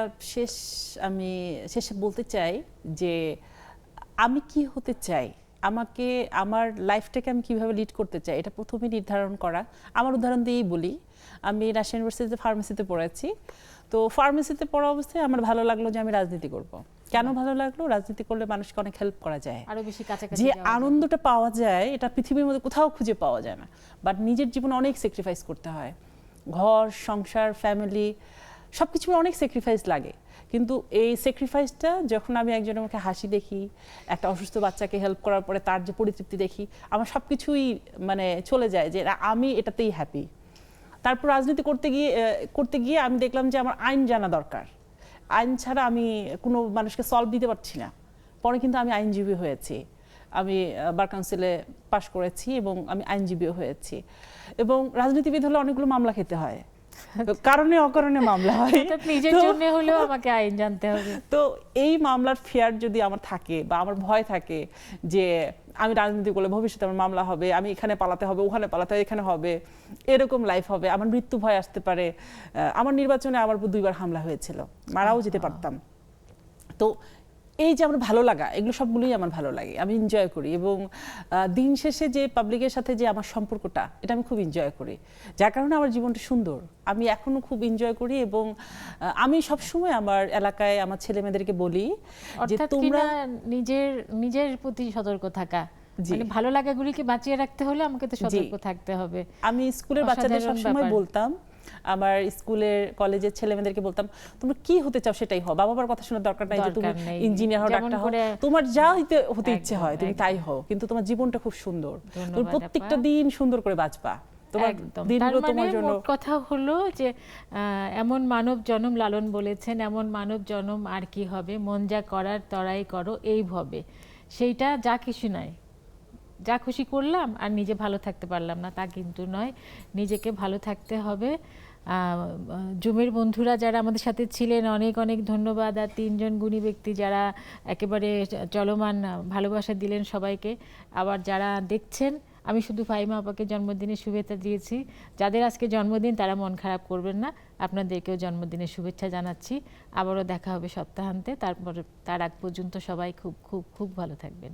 আমি শেষে বলতে চাই যে আমি কি হতে চাই, আমাকে আমার লাইফটাকে আমি কিভাবে লিড করতে চাই এটা প্রথমে নির্ধারণ করা। আমার উদাহরণ দিয়েই বলি, আমি রাজশাহী ইউনিভার্সিটিতে ফার্মেসিতে পড়েছি। তো ফার্মেসিতে পড়া অবস্থায় আমার ভালো লাগলো যে আমি রাজনীতি করব। কেন ভালো লাগলো? রাজনীতি করলে মানুষকে অনেক হেল্প করা যায়, আরো বেশি কাছাকাছি যে আনন্দটা পাওয়া যায় এটা পৃথিবীর মধ্যে কোথাও খুঁজে পাওয়া যায় না। বাট নিজের জীবনে অনেক স্যাক্রিফাইস করতে হয়, ঘর সংসার ফ্যামিলি সব কিছু অনেক স্যাক্রিফাইস লাগে। কিন্তু এই স্যাক্রিফাইসটা যখন আমি একজনের মুখে হাসি দেখি, একটা অসুস্থ বাচ্চাকে হেল্প করার পরে তার যে পরিতৃপ্তি দেখি, আমার সব কিছুই মানে চলে যায় যে আমি এটাতেই হ্যাপি। তারপর রাজনীতি করতে গিয়ে আমি দেখলাম যে আমার আইন জানা দরকার, আইন ছাড়া আমি কোনো মানুষকে সলভ দিতে পারছি না। পরে কিন্তু আমি আইনজীবী হয়েছি, আমি বার কাউন্সিলে পাশ করেছি এবং আমি আইনজীবীও হয়েছি। এবং রাজনীতিবিদ হলে অনেকগুলো মামলা খেতে হয়, কারণে অকারণে মামলা হয়, নিজের জন্য হলেও আমাকে আইন জানতে হবে। তো এই মামলার ফিয়ার যদি আমার থাকে বা আমার ভয় থাকে যে আমি রাজনীতি করলে ভবিষ্যতে আমার মামলা হবে, আমি এখানে পালাতে হবে, ওখানে পালাতে হবে, এখানে হবে, এরকম লাইফ হবে, আমার মৃত্যু ভয় আসতে পারে। আমার নির্বাচনে আমার 2বার হামলা হয়েছিল, মারাও যেতে পারতাম। তো এই যে আমার ভালো লাগা, এগুলো সবগুলোই আমার ভালো লাগে, আমি এনজয় করি। এবং দিন শেষে যে পাবলিকের সাথে যে আমার সম্পর্কটা, এটা আমি খুব এনজয় করি, যার কারণে আমার জীবনটা সুন্দর, আমি এখনো খুব এনজয় করি। এবং আমি সবসময় আমার এলাকায় আমার ছেলে মেয়েদেরকে বলি যে তোমরা নিজের প্রতি সতর্ক থাকা, মানে ভালো লাগাগুলিকে বাঁচিয়ে রাখতে হলে আমাকে তো সতর্ক থাকতে হবে। আমি স্কুলের বাচ্চাদের সবসময় বলতাম, আমার স্কুলের কলেজের ছেলেমেয়েদেরকে বলতাম, তোমরা কি হতে চাও সেটাই হও, বাবা মার কথা শোনার দরকার নাই যে তুমি ইঞ্জিনিয়ার হও, ডাক্তার হও, তোমার যা হতে ইচ্ছে হয় তুমি তাই হও, কিন্তু তোমার জীবনটা খুব সুন্দর, তুমি প্রত্যেকটা দিন সুন্দর করে বাঁচবা। কথা হলো যে এমন মানব জনম লালন বলেছেন, এমন মানব জনম আর কি হবে, মন যা করার তরাই করো এই ভবে। সেইটা যা কিছু নয়, যা খুশি করলাম আর নিজে ভালো থাকতে পারলাম না তা কিন্তু নয়, নিজেকে ভালো থাকতে হবে। জুমের বন্ধুরা যারা আমাদের সাথে ছিলেন অনেক অনেক ধন্যবাদ, আর 3জন গুণী ব্যক্তি যারা একেবারে চলমান ভালোবাসা দিলেন সবাইকে। আবার যারা দেখছেন, আমি শুধু ফাহিমা আপাকে জন্মদিনের শুভেচ্ছা দিয়েছি, যাদের আজকে জন্মদিন তারা মন খারাপ করবেন না, আপনাদেরকেও জন্মদিনের শুভেচ্ছা জানাচ্ছি। আবারও দেখা হবে সপ্তাহান্তে, তার আগ পর্যন্ত সবাই খুব খুব খুব ভালো থাকবেন।